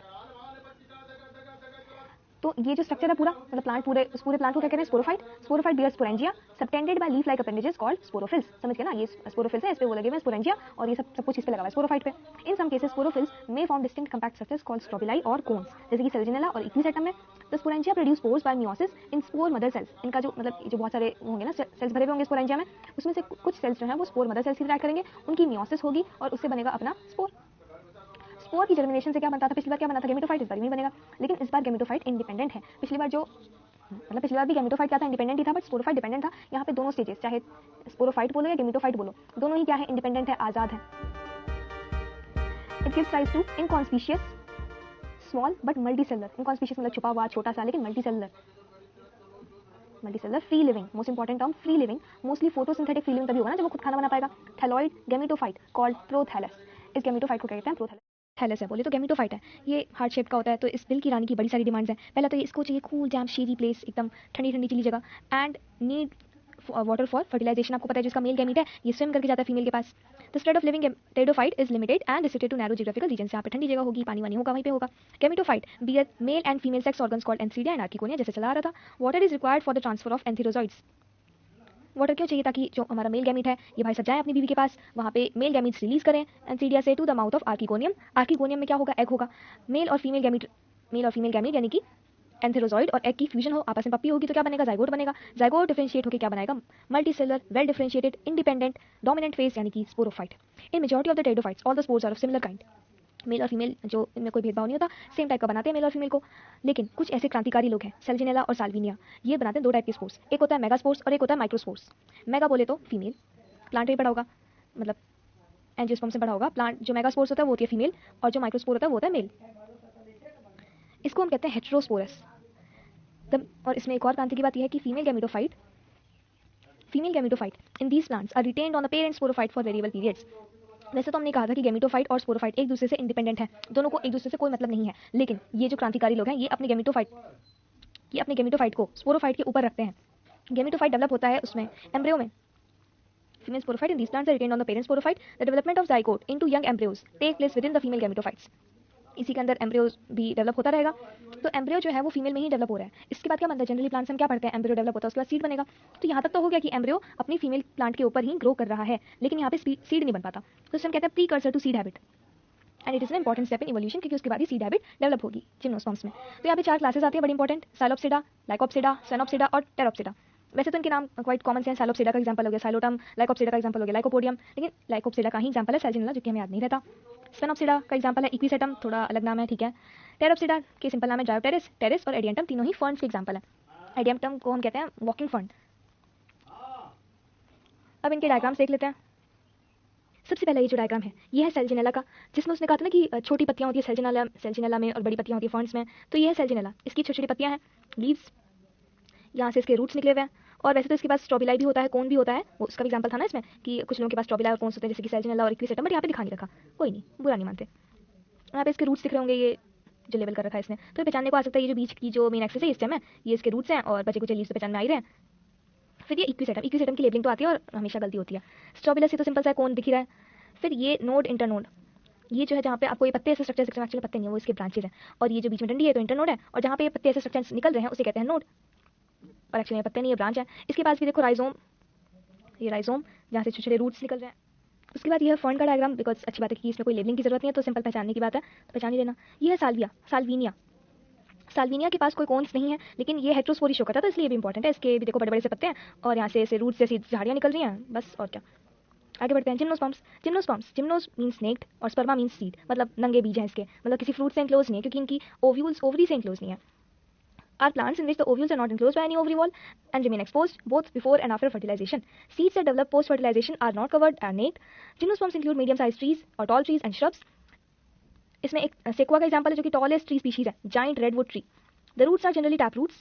तो ये जो स्ट्रक्चर है पूरा, मतलब प्लांट पूरे, उस पूरे प्लांट को क्या कहते हैं, sporophyte. Sporophyte bear sporangia subtended by leaf like appendages called sporophylls. समझ गए ना, ये स्पोरोफिल्स है, इस पे वो लगे हुए स्पोरेंजिया, और ये सब कुछ इस पे लगा हुआ है स्पोरोफाइट पे। In some cases sporophylls may form distinct compact structures called strobili और कोन्स, जैसे कि सेलेजिनेला और इक्विसेटम में। The sporangia produce spores by meiosis in spore mother cells. इनका जो मतलब जो बहुत सारे होंगे ना सेल्स भरे हुए होंगे स्पोरेंजिया में, उसमें से कुछ सेल्स जो है वो स्पोर मदर सेल्स की इंटरैक्ट करेंगे, उनकी मियोसिस होगी और उससे बनेगा अपना स्पोर। स्पोर की जर्मिनेशन से क्या बनता था, पिछली बार क्या बना था, गैमेटोफाइट, इस बार नहीं बनेगा। लेकिन इस बार गैमेटोफाइट इंडिपेंडेंट है। पिछली बार जो मतलब पिछली बार भी गैमेटोफाइट क्या था, इंडिपेंडेंट ही था, बट स्पोरोफाइट डिपेंडेंट था। यहाँ पे दोनों स्टेजेस, चाहे स्पोरोफाइट बोलो या गैमेटोफाइट बोलो, दोनों ही क्या है, इंडिपेंडेंट है, आजाद है। It gives rise to inconspicuous small but multicellular, inconspicuous मतलब छुपा हुआ, छोटा सा, लेकिन multicellular free living, most important term free living, mostly photosynthetic free living तभी होगा ना जब वो खुद खाना बना पाएगा। Thalloid gametophyte called prothallus. इस गैमेटोफाइट को क्या कहते हैं, प्रोथैलस। थैलस है बोले तो गैमेटोफाइट है, ये हार्ट शेप का होता है। तो इस बिल की रानी की बड़ी सारी डिमांड्स हैं। पहला तो ये इसको चाहिए कूल डैम्प शेडी प्लेस, एकदम ठंडी ठंडी चिली जगह, and need water for fertilisation. आपको पता है जिसका मेल गैमीट है ये स्विम करके जाता है फीमेल के पास। The spread of living pteridophyte is limited and restricted to narrow geographical region. यहाँ पे ठंडी जगह होगी, पानी वानी होगा, वहीं पे होगा। Gametophyte bear male and female sex organs called antheridia and archegonia, जैसे चला आ रहा था। Water is required for the transfer of antherozoids. Water क्यों चाहिए, ताकि जो हमारा मेल गैमीट है ये भाई सब जाए अपनी बीवी के पास, वहाँ पे मेल गैमीट्स रिलीज करें एंथ्रीडिया से to the mouth of archegonium. Archegonium में क्या होगा, एग होगा। मेल और फीमेल गैमीट यानी कि एंथेरोजॉइड और एग की फ्यूजन हो, आपस में पप्पी होगी तो क्या बनेगा, जाइगोट बनेगा। जाइगोट डिफरेंशिएट होकर क्या बनाएगा, multicellular well differentiated independent dominant phase यानी कि sporophyte. In majority of the pteridophytes all the spores are of similar kind. Male और फीमेल जो इनमें कोई भेदभाव नहीं होता, सेम टाइप का बनाते हैं मेल और फीमेल को। लेकिन कुछ ऐसे क्रांतिकारी लोग हैं, सेल्जिनेला और साल्विनिया, ये बनाते हैं दो टाइप के स्पोर्स, एक होता है मेगा स्पोर्स और एक होता है माइक्रोस्पोर्स। मेगा बोले तो फीमेल, प्लांट में पड़ा होगा, मतलब एंजियोस्पर्म से पड़ा होगा। प्लांट जो मेगा स्पोर्स होता है वो होती है फीमेल, और जो माइक्रोस्पोर होता है वो होता है मेल। इसको हम कहते हैं हेटेरोस्पोरस। और इसमें एक और क्रांति की बात यह है कि female gametophyte in these plants are retained on the parent sporophyte for variable periods. वैसे तो हमने कहा था कि गेमिटोफाइट और स्पोरोफाइट एक दूसरे से इंडिपेंडेंट हैं, दोनों को एक दूसरे से कोई मतलब नहीं है, लेकिन ये जो क्रांतिकारी लोग हैं ये अपने गेमिटोफाइट को स्पोरोफाइट के ऊपर रखते हैं। गेमिटोफाइट डेवलप होता है उसमें एम्ब्रियो में। Female sporophyte in these plants are retained on the parent sporophyte. The development of zygote into young embryos take place within the female gametophytes. इसी के अंदर एम्ब्रियोज भी डेवलप होता रहेगा। तो एम्ब्रियो जो है वो फीमेल में ही डेवलप हो रहा है। इसके बाद क्या बनता है, जनरली प्लांट्स हम क्या पढ़ते हैं, एम्ब्रियो डेवलप होता है, उसके बाद सीड बनेगा। तो यहाँ तक तो हो गया कि एम्ब्रियो अपनी फीमेल प्लांट के ऊपर ही ग्रो कर रहा है, लेकिन यहाँ पे सीड नहीं बन पाता। तो हम कहते हैं precursor to seed habit, and it is an important step in evolution, क्योंकि उसके बाद ही सीड हैबिट डेवलप होगी जिम्नोस्पर्म्स में। तो यहाँ पे 4 क्लासेस आती है बड़ी इंपॉर्टेंट, साइलोप्सिडा, लाइकोप्सिडा, स्फेनोप्सिडा और टेरोप्सिडा। वैसे तो इनके नाम क्वाइट कॉमन से हैं, साइलोप्सिडा का एग्जांपल हो गया साइलोटम, लाइकोप्सिडा का एग्जांपल हो गया लाइकोपोडियम, लेकिन लाइकोप्सिडा का ही एग्जांपल है सेल्जिनेला, जो कि हमें याद नहीं रहता। स्फेनोप्सिडा का एग्जांपल है इक्विसेटम, थोड़ा अलग नाम है, ठीक है। टेरोप्सिडा के सिंपल नाम है जायोप्टेरिस, टेरिस और एडियंटम, तीनों ही फर्न्स के एग्जांपल है। एडियंटम को हम कहते हैं वॉकिंग फर्न। अब इनके डायग्राम्स देख लेते हैं। सबसे पहला ये जो डायग्राम है ये है सेल्जिनेला का, जिसमें उसने कहा था ना कि छोटी पत्तियां होती है सेल्जिनेला में और बड़ी पत्तियां होती है फर्न्स में। तो ये है सेल्जिनेला, इसकी छोटी छोटी पत्तियां हैं, लीव्स, यहाँ से इसके रूट्स निकले हुए हैं। और वैसे तो इसके पास स्ट्रॉबिलाई भी होता है, कोन भी होता है, वो उसका भी एग्जांपल था ना इसमें कि कुछ लोगों के पास स्ट्रॉबिलाई और कोन्स होते हैं, जैसे कि सेल्जिनेला और इक्विसेटम, बट यहाँ पे दिखा नहीं रखा, कोई नहीं, बुरा नहीं मानते। यहाँ पे इसके रूट्स दिख रहे होंगे, ये जो लेवल कर रखा है इसने, तो पहचानने को आ सकता है ये जो बीच की जो मेन एक्सिस है, ये स्टेम है, ये इसके रूट्स हैं और बचे कुछ लीव्स पहचान में आ रहे हैं। फिर ये इक्विसेटम की लेबलिंग तो आती है और हमेशा गलती होती है। स्ट्रॉबिला से तो सिंपल सा कोन दिख ही रहा है। फिर ये नोड, इंटरनोड, ये जो है जहाँ पे आपको ये पत्ते ऐसे स्ट्रक्चर एक्चुअली पत्ते नहीं है, वो इसके ब्रांचेज हैं, और ये जो बीच में डंडी है तो इंटरनोड है, और जहाँ पे ये पत्ते ऐसे स्ट्रक्चर निकल रहे हैं उसे कहते हैं नोड, और एक्चुअली ये पत्ते नहीं है, ब्रांच है। इसके पास भी देखो राइजोम, ये राइजोम जहाँ से छोटे छोटे रूट्स निकल रहे हैं। उसके बाद ये है फर्न का डायग्राम, बिकॉज अच्छी बात है कि इसमें कोई लेबलिंग की जरूरत नहीं है, तो सिंपल पहचानने की बात है तो पहचान ही लेना। ये है साल्विनिया के पास कोई कोन्स नहीं है, लेकिन ये हेट्रोस्पोरी शो करता है, तो इसलिए भी इंपॉर्टेंट है। इसके भी देखो बड़े बड़े से पत्ते हैं और यहाँ से ऐसे रूट्स जैसी झाड़ियाँ निकल रही हैं, बस और क्या। आगे बढ़ते हैं। जिम्नोस मीन्स स्नेक्ड और स्पर्मा मीन्स सीड, मतलब नंगे बीज हैं इसके, मतलब किसी फ्रूट से एंक्लोज नहीं है, क्योंकि इनकी ओवरी से एंक्लोज नहीं है। Are plants in which the ovules are not enclosed by any ovary wall and remain exposed both before and after fertilization. Seeds that develop post-fertilization are not covered, are naked. Gymnosperms include medium-sized trees or tall trees and shrubs. इसमें एक सेक्वा का example है जो कि tallest tree species है, giant redwood tree. The roots are generally tap roots.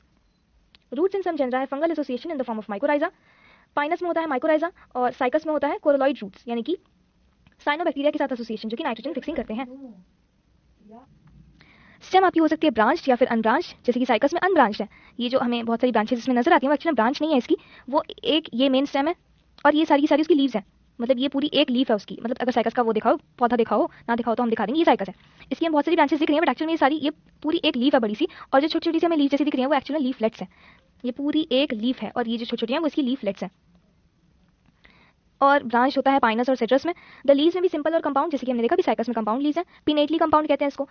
Roots in some genera have fungal association in the form of mycorrhiza. Pinus में होता है mycorrhiza और Cycas में होता है coralloid roots, यानी कि साइनोबैक्टीरिया के साथ एसोसिएशन जो कि नाइट्रोजन फिक्सिंग करते हैं। स्टेम आपकी हो सकती है ब्रांच या फिर अनब्रांच, जैसे कि साइकस में अनब्रांच है। ये जो हमें बहुत सारी ब्रांचेस इसमें नजर आती हैं वो एक्चुअली ब्रांच नहीं है इसकी, वो एक ये मेन स्टेम है और ये सारी की सारी उसकी लीव्स हैं, मतलब ये पूरी एक लीफ है उसकी। मतलब अगर साइकस का वो दिखाओ, पौधा दिखाओ, ना दिखाओ तो हम दिखा देंगे, ये साइकस है। इसकी हम बहुत सारी ब्रांचेस दिख रही हैं, बट एक्चुअली में ये सारी ये पूरी एक लीफ है बड़ी सी, और जो छोटी छोटी सी हमें लीफ जैसी दिख रही है वो एक्चुअली लीफलेट्स है। ये पूरी एक लीफ है और ये जो छोटी छोटी है वो इसकी लीफलेट्स है। और ब्रांच होता है पाइनस और सिट्रस में। द लीव्स में भी सिंपल और कंपाउंड, जैसे कि हमने देखा भी साइकस में कंपाउंड लीव्स हैं, पिनेटली कंपाउंड कहते हैं इसको।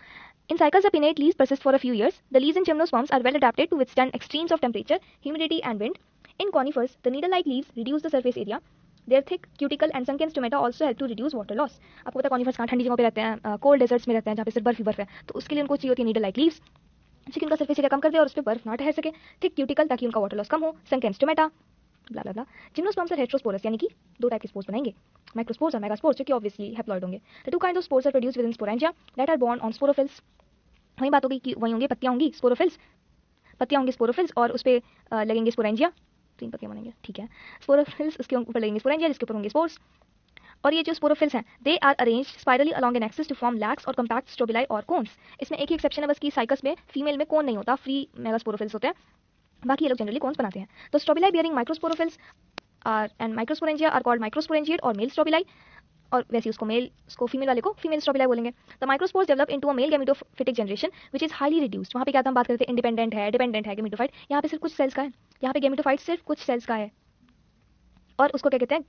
इन cycas the pinnate leaves persist for a few years. The leaves in gymnosperms are well adapted to withstand extremes of temperature, humidity and wind. In conifers, the needle-like leaves reduce the surface area. Their thick cuticle and sunken stomata also help to reduce water loss. आपको पता है conifers कहाँ ठंडी जगहों पे रहते हैं, cold desserts में रहते हैं जहाँ पे सिर्फ बर्फ ही बर्फ है, तो उसके लिए उनको चाहिए होती है नीडल लाइक लीव्स, जिससे उनका सरफेस एरिया कम कर दे और उस पर बर्फ ना ठहर सके। थिक क्यूटिकल ताकि उनका वाटर लॉस कम हो, sunken stomata, blah blah blah. Gymnosperms are heterosporous, यानी कि दो टाइप के स्पोर्स बनाएंगे, माइक्रोस्पोर्स और मेगास्पोर्स, जो कि ऑब्वियसली हैप्लॉइड होंगे। The two kinds of spores are produced within sporangia that are borne on sporophylls. वही बात होगी कि वही होंगे, पत्तियां होंगी स्पोरोफिल्स, पत्तियां होंगी स्पोरोफिल्स और उस पे लगेंगे स्पोरेंजिया, 3 पत्तियां बनेंगे, ठीक है। स्पोरोफिल्स, उसके ऊपर लगेंगे स्पोरेंजिया, जिसके ऊपर होंगे स्पोर्स। और ये जो स्पोरोफिल्स हैं they are arranged spirally along an axis to form lax और कॉम्पैक्ट स्ट्रोबिलाई और कोन्स। इसमें एक ही एक्सेप्शन है बस कि साइकस में फीमेल में कोन नहीं होता, फ्री मेगास्पोरोफिल्स होते हैं, बाकी ये लोग जनरली कोन्स बनाते हैं। तो strobili bearing microsporophylls and microsporangia are called microsporangiate or male strobili, और वैसे उसको फीमेल वाले को फीमेल स्ट्रोबिलाई बोलेंगे। The microspores develop into a male gametophytic generation which is highly reduced. वहाँ पे क्या हम बात करते हैं, इंडिपेंडेंट है, डिपेंडेंट है गैमेटोफाइट, यहाँ पे सिर्फ कुछ सेल्स का है, यहाँ पे गैमेटोफाइट सिर्फ कुछ सेल्स का है, और उसको क्या कहते हैं,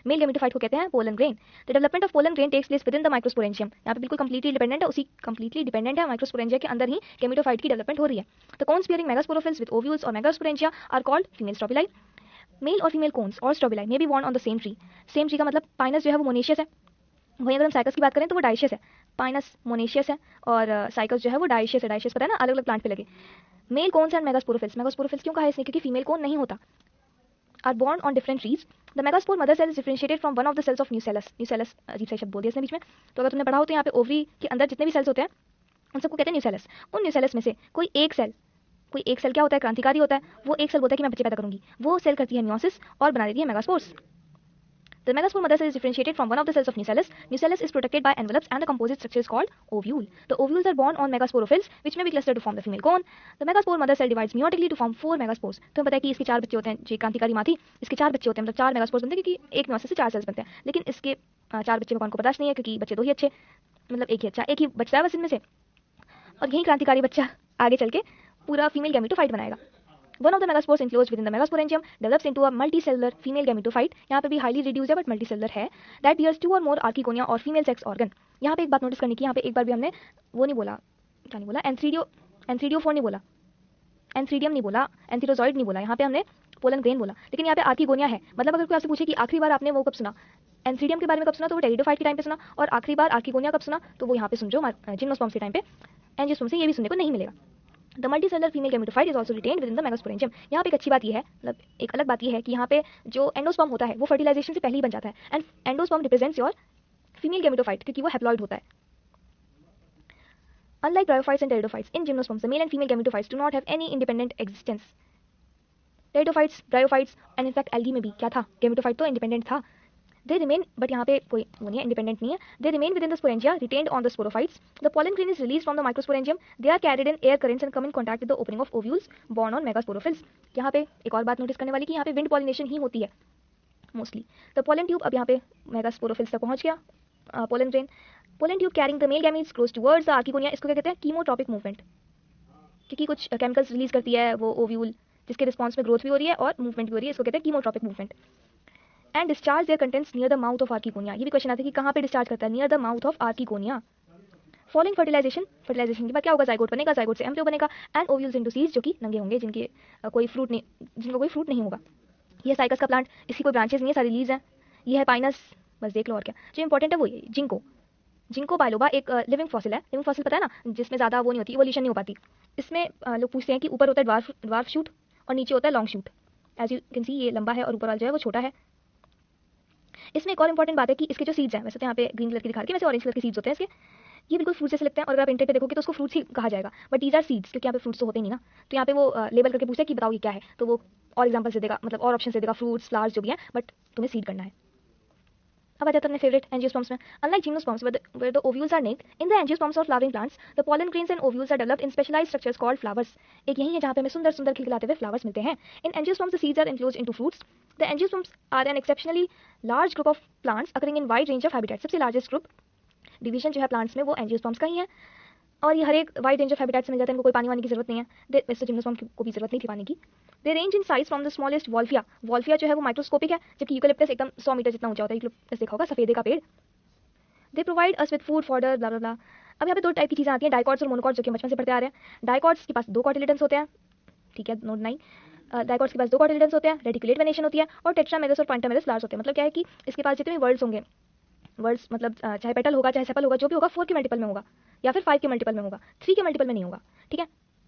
मेल गैमेटोफाइट को कहते हैं pollen grain. The development of pollen grain takes place within the microsporangium. यहाँ पे बिल्कुल कंप्लीटली डिपेंडेंट है, उसी कंप्लीटली डिपेंडेंट है माइक्रोस्पोरेंजिया के अंदर ही गैमेटोफाइट की डेवलपमेंट हो रही है। The cones bearing megasporophylls with ovules और megasporangia are called female strobili. Male और फीमेल कोन्स और strobili may be borne on the same tree. Same tree का मतलब पाइनस जो है वो मोनेशियस है, वहीं अगर हम साइकस की बात करें तो वो डाइशियस है। पाइनस मोनेशियस है और साइकस जो है वो डाइशियस है। डाइशियस पता है ना, अलग अलग प्लांट पे लगे। Male cones and megasporophylls, megasporophylls क्यों कहा है इसने, क्योंकि फीमेल कोन नहीं होता, are borne on different trees. The megaspore mother cell is differentiated from one of the cells of nucellus. Nucellus अजीब सा शब्द बोल दिया इसने बीच में, तो अगर तुमने पढ़ा हो तो यहाँ पे ओवरी के अंदर जितने भी सेल्स होते हैं उन सबको कहते हैं न्यूसेलस। उन न्यूसेलस में से कोई एक सेल क्या होता है, क्रांतिकारी होता है। वो एक सेल बोलता है कि मैं बच्चे पैदा करूंगी, वो सेल करती है मियोसिस और बना देती है megaspores. The megaspore mother cell is differentiated from one of the cells of nucellus. Nucellus is protected by envelopes and the composite structure is called ovule. The ovules are borne on megasporophylls which may be clustered to form the female cone. The megaspore mother cell divides meiotically to form 4 megaspores. तो हमें पता है कि इसके 4 बच्चे होते हैं, जो क्रांतिकारी माँ थी, इसके 4 बच्चे होते हैं, मतलब 4 मेगास्पोर्स बनते हैं क्योंकि एक meiosis से 4 सेल्स बनते हैं, लेकिन इसके 4 बच्चे भगवान को बर्दाश्त नहीं है क्योंकि बच्चे 2 ही अच्छे, मतलब एक ही अच्छा, एक ही बचता है बस इनमें से, और यही क्रांतिकारी बच्चा आगे चल के पूरा फीमेल गैमेटोफाइट बनाएगा. One of the megaspores enclosed within the megasporangium develops into a multicellular female gametophyte. यहाँ पे भी highly reduced है but multicellular है. That bears 2 or more archegonia और female sex organ. यहाँ पे एक बात नोटिस करने की, यहाँ पे एक बार भी हमने वो नहीं बोला, क्या नहीं बोला, एंथ्रीडियोफोर नहीं बोला, एंथ्रीडियम नहीं बोला, एंथीरोजॉइड नहीं बोला, यहाँ पे हमने पोलन ग्रेन बोला, लेकिन यहाँ पे आर्कीगोनिया है. मतलब अगर कोई आपसे पूछे कि आखिरी बार आपने वो कब सुना, एंथ्रीडियम के बारे में कब सुना, तो वो टेरिडोफाइट के टाइम पे सुना, और आखिरी बार आर्कीगोनिया कब सुना, तो वो यहाँ पे समझो जिम्नोस्पर्म्स के टाइम पे. एंजियोस्पर्म से ये भी सुनने को नहीं मिलेगा. The multicellular female gametophyte is also retained within the megasporangium. यहाँ पे एक अच्छी बात ये है, मतलब एक अलग बात ये है कि यहाँ पे जो एंडोस्पर्म होता है वो फर्टिलाइजेशन से पहले ही बन जाता है, and endosperm represents your female gametophyte क्योंकि वो हैप्लॉइड होता है. Unlike bryophytes and pteridophytes, in gymnosperms the male and female gametophytes do not have any independent existence. Pteridophytes, bryophytes and in fact algae में भी क्या था, gametophyte तो independent था. They remain, but यहाँ पे कोई वो नहीं है, independent नहीं है. They remain within the sporangia, retained on the sporophytes. The pollen grain is released from the microsporangium. They are carried in air currents and come in contact with the opening of ovules borne on megasporophylls. यहाँ पे एक और बात notice करने वाली कि यहाँ पे wind pollination ही होती है mostly. The pollen tube अब यहाँ पे megasporophylls तक पहुँच गया. Pollen grain, pollen tube carrying the male gametes grows towards the archegonia. इसको क्या कहते हैं, chemotropic movement, क्योंकि कुछ chemicals release करती है वो ovule जिसके रिस्पॉन्स में ग्रोथ भी हो रही है और मूवमेंट भी हो रही है, इसको कहते हैं chemotropic movement. And discharge their contents near the mouth of archegonia. ये भी क्वेश्चन आता है कि कहाँ पे डिस्चार्ज करता है, near the mouth of archegonia. Following fertilisation के बाद क्या होगा, जाइगोट बनेगा, जाइगोट से एम्ब्रियो बनेगा एंड ओव्यूल्स इनटू सीड्स जो कि नंगे होंगे, जिनको कोई फ्रूट नहीं होगा. ये साइकस का प्लांट, इसकी कोई ब्रांचेस नहीं है, सारी लीव्स हैं. ये है पाइनस, बस देख लो. और क्या जो इंपॉर्टेंट है वो ये जिंको बायलोबा एक लिविंग फॉसिल है. लिविंग फॉसिल पता है ना, जिसमें ज़्यादा वो नहीं होती, इवोल्यूशन नहीं हो पाती. इसमें लोग पूछते हैं कि ऊपर होता है ड्वार्फ शूट और नीचे होता है long shoot. As you can see ये लंबा है और ऊपर वाला जो है वो छोटा है. इसमें एक और इंपॉर्टेंट बात है कि इसके जो सीड्स हैं, वैसे तो यहाँ पे ग्रीन कलर की दिखा रही है, वैसे ऑरेंज कलर के सीड्स होते हैं इसके. ये बिल्कुल फ्रूट जैसे लगते हैं और अगर आप इंटेट पे देखोगे तो उसको फ्रूट्स ही कहा जाएगा, बट दीज आर सीड्स क्योंकि यहाँ पे फ्रूट्स तो होते नहीं ना. तो यहाँ पे वो लेबल करके पूछता है कि बताओ ये क्या है, तो वो और एग्जाम्पल से देगा, मतलब और ऑप्शन से देगा, फ्रूट्स, फ्लावर्स जो भी है, बट तुम्हें सीड करना है. अब आ जाता है अपने फेवरेट एंजियोस्पर्म्स में. Unlike gymnosperms where the ovules are naked, in the angiosperms or flowering plants the pollen grains and ovules are developed in specialized structures called flowers. एक यही है जहाँ पे हमें सुंदर सुंदर खिलखिलाते हुए फ्लावर्स मिलते हैं. In angiosperms the seeds are enclosed into fruits. The angiosperms are an exceptionally large group of plants occurring in wide range of habitats. सबसे largest group डिवीजन जो है प्लांट्स में वो एंजियोस्पर्म्स का ही है, और ये हर एक वाइड रेंज ऑफ हैबिटेट्स मिल जाते हैं, इनको कोई पानी वानी की जरूरत नहीं है. वैसे जिम्नोस्पर्म को भी जरूरत नहीं थी पानी की. They range in size from the smallest Wolffia जो है वो माइक्रोस्कोपिक है, जबकि यूकेलिप्टस एकदम 100 मीटर जितना ऊंचा होता है. यूकेलिप्टस देखा होगा, सफेदे का पेड़. They provide us with food fodder blah blah blah. अब यहाँ पे 2 टाइप की चीज़ें आती हैं, डाइकॉट्स और मोनोकॉट्स, जो कि बचपन से पढ़ते आ रहे हैं. डाइकॉट्स के पास 2 कॉटिलेडन्स होते हैं, ठीक है, नोट 9. डाइकॉट्स के पास 2 कॉटिलेडन्स होते हैं, रेटिकुलेट वेनेशन होती है, और टेट्रामेरस और पेंटामेरस फ्लावर्स होते हैं. मतलब क्या है कि इसके पास जितने भी वर्ड्स होंगे, वर्ड्स मतलब चाहे पेटल होगा चाहे सेपल होगा, जो भी होगा 4 के मल्टीपल में होगा या फिर 5 के मल्टीपल में होगा, 3 के मल्टीपल में नहीं होगा. ठीक है,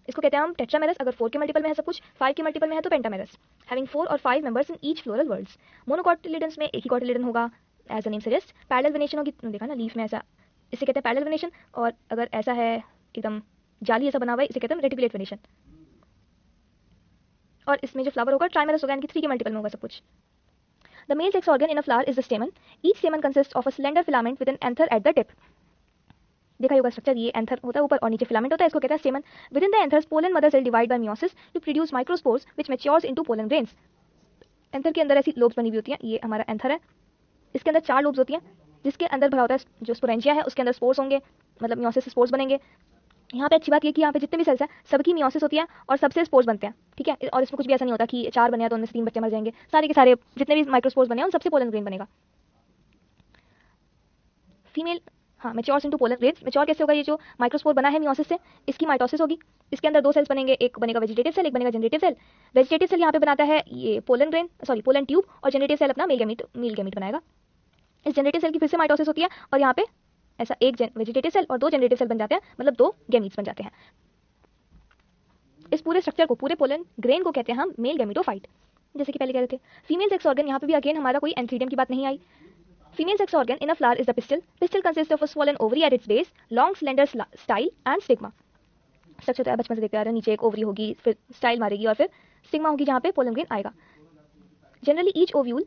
इसको कहते हैं हम टेट्रामेरस. अगर 4 के मल्टीपल में है सब कुछ, 5 के मल्टीपल में है तो पेंटामेरस, हैविंग 4 और 5 members in each floral whorls. Monocotyledons में एक ही कॉटिलेडन होगा, as the name suggest. Parallel venation होगी, देखा ना लीफ में ऐसा, इसे कहते हैं पैरेलल वेनेशन. और अगर ऐसा है एकदम जाली ऐसा बना हुआ है, इसे कहते हैं रेटिकुलेट वेनेशन. और इसमें जो फ्लावर होगा ट्राइमेरस होगा, यानी कि 3 के मल्टीपल में होगा सब कुछ. The male sex organ in a flower is the stamen. Each stamen consists of a slender filament with an anther at the tip. देखा होगा स्ट्रक्चर, ये एंथर होता है ऊपर और नीचे फिलामेंट होता है, इसको कहते हैं स्टेमन. Within the anthers, pollen mother cell divide by meiosis to produce microspores which matures into pollen grains. Anther के अंदर ऐसी लोब्स बनी हुई होती हैं, ये हमारा एंथर है, इसके अंदर 4 लोब्स होती हैं, जिसके अंदर भरा होता है जो स्पोरेंजिया है, उसके अंदर स्पोर्स होंगे, मतलब मियोसिस से स्पोर्स बनेंगे. यहाँ पे अच्छी बात ये कि यहाँ पे जितने भी सेल्स हैं सबकी मियोसिस होती है और सबसे स्पोर्स बनते हैं. ठीक है, और इसमें कुछ भी ऐसा नहीं होता कि 4 बने हैं तो उनमें से 3 बच्चे मर जाएंगे. सारे के सारे जितने भी माइक्रोस्पोर्स बने हैं उन सबसे पोलन ग्रेन बनेगा. Female matures into pollen grains. Mature कैसे होगा, ये जो माइक्रोस्पोर बना है मियोसिस से, इसकी माइटोसिस होगी. इसके अंदर 2 सेल्स बनेंगे, एक बनेगा वेजिटेटिव सेल, एक बनेगा जनरेटिव सेल. वेजिटेटिव सेल यहाँ पे बनाता है ये pollen grain, sorry pollen tube, और जनरेटिव सेल अपना मेल गैमीट बनाएगा. इस जनरेटिव सेल की फिर से माइटोसिस होती है और यहाँ पे ऐसा एक वेजिटेटिव सेल और 2 जनरेटिव सेल बन जाते हैं, मतलब 2 गैमीट्स बन जाते हैं. इस पूरे स्ट्रक्चर को, पूरे पोलन ग्रेन को कहते हैं हम मेल गैमेटोफाइट, जैसे कि पहले कह रहे थे. फीमेल सेक्स ऑर्गन, यहाँ पे भी अगेन हमारा कोई एंथ्रीडियम की बात नहीं आई. Female sex organ in a flower is the pistil. Pistil consist of a swollen ovary at its base, long slender style and stigma. Structure तो बचपन से देखते आ रहे हैं, नीचे एक ओवरी होगी, फिर स्टाइल मारेगी और फिर स्टिग्मा होगी जहाँ पे पोलन ग्रेन आएगा. जनरली ईच ओव्यूल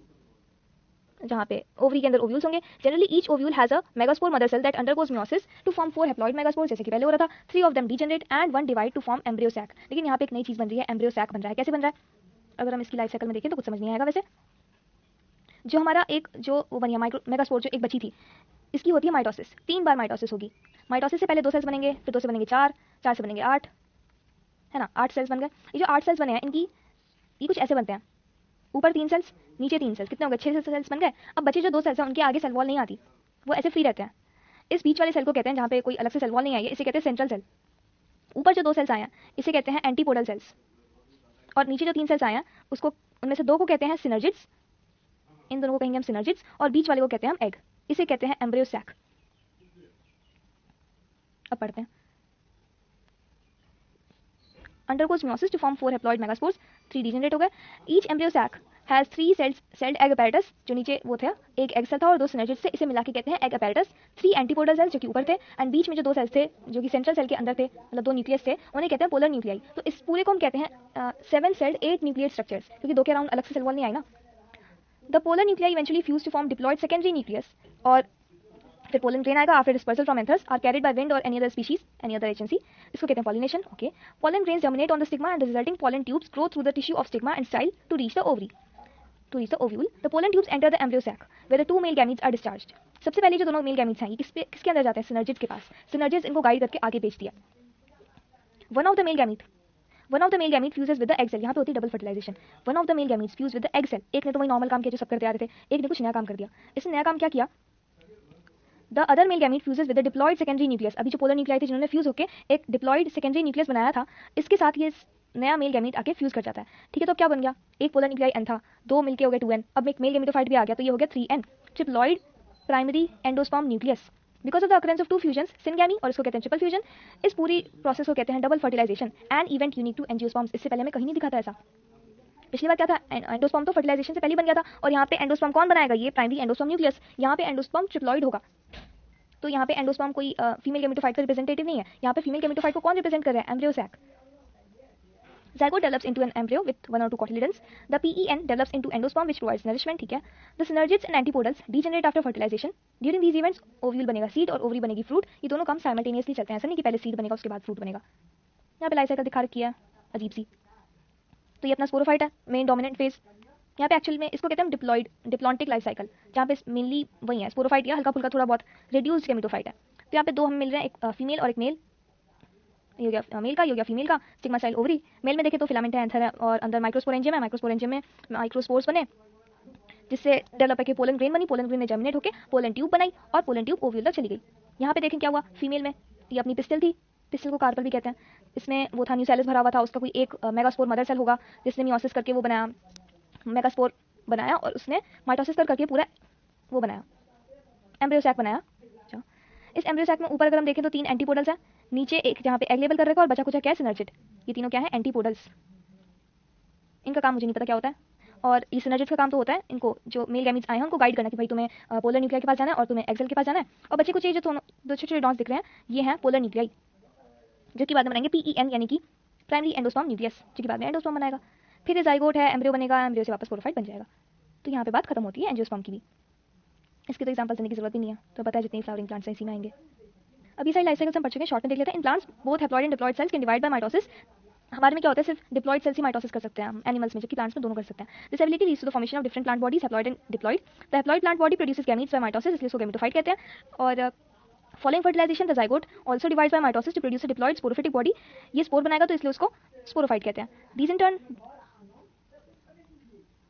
जहाँ पे ओवरी के अंदर ओव्यूल्स होंगे। Generally each ovule has a megaspore mother cell that undergoes meiosis to form 4 haploid megaspore, जैसे कि पहले हो रहा था। 3 of them degenerate and 1 divide to form embryo sac. लेकिन यहाँ पे एक नई चीज बन रही है, एम्ब्रियो सैक बन रहा है। कैसे बन रहा है? अगर हम इसकी लाइफ साइकिल में देखें तो कुछ समझ नहीं आएगा। वैसे जो हमारा एक जो वो बनी है माइक्रो मेगास्पोर, जो एक बची थी, इसकी होती है माइटोसिस। 3 बार माइटोसिस होगी। माइटोसिस से पहले 2 सेल्स बनेंगे, फिर 2 से बनेंगे 4, 4 से बनेंगे 8, है ना, 8 सेल्स बन गए। ये जो 8 सेल्स बने हैं इनकी ये कुछ ऐसे बनते हैं, ऊपर 3 सेल्स, नीचे 3 सेल्स, कितने हो गए? 6 सेल्स बन गए। अब बचे जो 2 सेल्स हैं उनके आगे सेल वॉल नहीं आती, वो ऐसे फ्री रहते हैं। इस बीच वाले सेल को कहते हैं, जहाँ पे कोई अलग से सेल वॉल नहीं आई है, इसे कहते हैं सेंट्रल सेल। ऊपर जो 2 सेल्स आए हैं इसे कहते हैं एंटीपोडल सेल्स, और नीचे जो 3 सेल्स आए हैं उसको, उनमें से 2 को कहते हैं सिनर्जिड्स, इन दोनों को कहेंगे हम सिनर्जिड्स, और बीच वाले को कहते हैं हम एग, इसे कहते हैं एम्ब्रियो सैक। अब पढ़ते हैं। Undergoes meiosis to form 4 haploid megaspores, 3 degenerate हो गए। Each embryo sac has 3 celled egg apparatus, जो नीचे वो थे, एक एग सेल था और 2 सिनर्जिड्स थे, इसे मिला के कहते हैं एग अपैरेटस। 3 एंटीपोडल सेल्स जो कि ऊपर थे, एंड बीच में जो 2 सेल्स थे जो कि सेंट्रल सेल के अंदर थे, मतलब 2 न्यूक्लियस थे, उन्हें कहते हैं पोलर न्यूक्लियाई। तो इस पूरे को हम कहते हैं 7 सेल्ड 8 न्यूक्लियस स्ट्रक्चर्स, क्योंकि 2 के अराउंड अलग से सेल वॉल नहीं आई ना। The polar nuclei eventually fuse to form diploid secondary nucleus, और फिर पोलन ग्रेन आएगा after dispersal from anthers are carried by wind और any other species, any other agency. इसको कहते हैं pollination. Okay, pollen grains germinate on the stigma and resulting pollen tubes grow through the tissue of stigma and style to reach the ovary, to reach the ovule. The pollen tubes enter the embryo sac where the 2 male gametes are discharged. सबसे पहले जो दोनों male gametes हैं ये किसके अंदर जाते हैं? सिनर्जिड्स के पास। सिनर्जिड्स इनको गाइड करके आगे भेज दिया। One of the male gamete fuses with the egg cell, यहाँ पे होती है double fertilisation. One of the male gametes fuse with the egg cell. एक ने तो वही नॉर्मल काम किया जो सब करते आ रहे थे, एक ने कुछ नया काम कर दिया। इसने नया काम क्या किया? The other male gamete fuses with the diploid secondary nucleus. अभी जो पोलर न्यूक्लियाई थे जिन्होंने फ्यूज होकर एक डिप्लॉयड सेकेंडरी न्यूक्लियस बनाया था, इसके साथ ये नया मेल गैमीट आके फ्यूज कर जाता है। ठीक है, तो क्या बन गया? एक पोलर न्यूक्लियाई एन था, 2 मिलके हो गए 2n, अब एक मेल गैमेटोफाइट भी आ गया तो ये हो गया 3n, triploid primary endosperm nucleus. Because of the occurrence of 2 fusions, syngamy और इसको कहते हैं ट्रिपल फ्यूजन, इस पूरी प्रोसेस को कहते हैं double fertilisation and event unique to angiosperms. इससे पहले मैं कहीं नहीं दिखा था ऐसा। पिछली बार क्या था? एंडोस्पर्म तो फर्टिलाइजेशन से पहले बन गया था, और यहाँ पे एंडोस्पर्म कौन बनाएगा? ये प्राइमरी एंडोस्पर्म न्यूक्लियस। यहाँ पे एंडोस्पर्म ट्रिप्लॉयड होगा, तो यहाँ पे एंडोस्पर्म कोई फीमेल गैमेटोफाइट का रिप्रेजेंटेटिव नहीं है। यहाँ पे फीमेल गैमेटोफाइट को कौन रिप्रेजेंट कर रहा है? Embryo sac. Zygote develops into an embryo with 1 or 2 cotyledons. The PEN develops into endosperm which provides nourishment. ठीक है, the synergids and antipodals degenerate after fertilization. During these events, ovule बनेगा seed और ovary बनेगी fruit. ये दोनों काम simultaneously चलते हैं, ऐसा नहीं कि पहले seed बनेगा उसके बाद fruit बनेगा। यहाँ पे लाइफ साइकिल दिखा रखी है अजीब सी। तो ये अपना स्पोरोफाइट है, मेन डोमिनेंट फेज। यहाँ पे एक्चुअल में इसको कहते हैं डिप्लॉन्टिक लाइफ साइकिल, जहाँ पे मेनली वही है स्पोरोफाइट या हल्का फुल्का थोड़ा बहुत रेड्यूस्ड गैमेटोफाइट है। तो यहाँ पे 2 हम मिल रहे हैं, एक फीमेल और एक मेल। ये हो गया मेल का, ये हो गया फीमेल का। Stigma style ovary. मेल में देखें तो फिलामेंट है, एंथर है, और अंदर माइक्रोस्पोरेंजियम है। माइक्रोस्पोरेंजियम में माइक्रोस्पोर्स बने, जिससे डेवलप है कि पोलन ग्रेन बनी। पोलन ग्रेन ने जर्मिनेट होकर पोलन ट्यूब बनाई, और पोलन ट्यूब ओव्यूल तक चली गई। यहाँ पे देखें क्या हुआ? फीमेल में ये अपनी पिस्टल थी, पिस्टल को कार्पल भी कहते हैं। इसमें वो था न्यूसेलस भरा हुआ था, उसका कोई एक मेगास्पोर मदर सेल होगा जिसने मियोसिस करके वो बनाया, मेगास्पोर बनाया, और उसने माइटोसिस करके पूरा वो बनाया, एम्ब्रियो सैक बनाया। इस एम्ब्रियो सैक में ऊपर अगर हम देखें तो 3 एंटीपोडल्स हैं, नीचे एक जहाँ पे एग लेबल कर रखा है, और बचा कुछ क्या है? सिनर्जिड। ये तीनों क्या है? एंटीपोडल्स। इनका काम मुझे नहीं पता क्या होता है, और ये सिनर्जिड का काम तो होता है इनको जो मेल गैमीट्स आए हैं उनको गाइड करना कि भाई तुम्हें पोलर न्यूक्लियाई के पास जाना है और तुम्हें एक्सेल के पास जाना है। और बच्चे कुछ ये जो दो छोटे छोटे डॉट्स दिख रहे हैं ये हैं पोलर न्यूक्लियाई, जो कि बाद में बनाएंगे PEN यानी कि प्राइमरी एंडोस्पर्म न्यूक्लियस, जो कि बाद में एंडोस्पर्म बनाएगा। फिर ये जाइगोट है, एम्ब्रियो बनेगा, एम्ब्रियो से वापस स्पोरोफाइट बन जाएगा। तो यहाँ पे बात खत्म होती है एंजियोस्पर्म की भी। इसके तो एग्जाम्पल देने की जरूरत भी नहीं है, तो पता है जितने फ्लावरिंग प्लांट्स हैं इसी में आएंगे। अभी सारी लाइफ साइकिल्स हम पढ़ चुके हैं, शॉर्ट में देख लेते हैं। In plants both haploid and diploid cells can divide by mitosis. हमारे में क्या होता है? सिर्फ डिप्लॉयड सेल्स ही माइटोसिस कर सकते हैं हम एनिमल्स में, जबकि प्लांट्स में दोनों कर सकते हैं। This ability leads to the formation of different plant bodies, haploid and diploid. The haploid plant body produces gametes by mitosis, इसलिए इसको गैमेटोफाइट कहते हैं। और following fertilisation the zygote also divides by mitosis to produce a diploid sporophytic body. ये spore बनाएगा तो इसलिए उसको स्पोरोफाइट कहते हैं। दीस इन टर्न,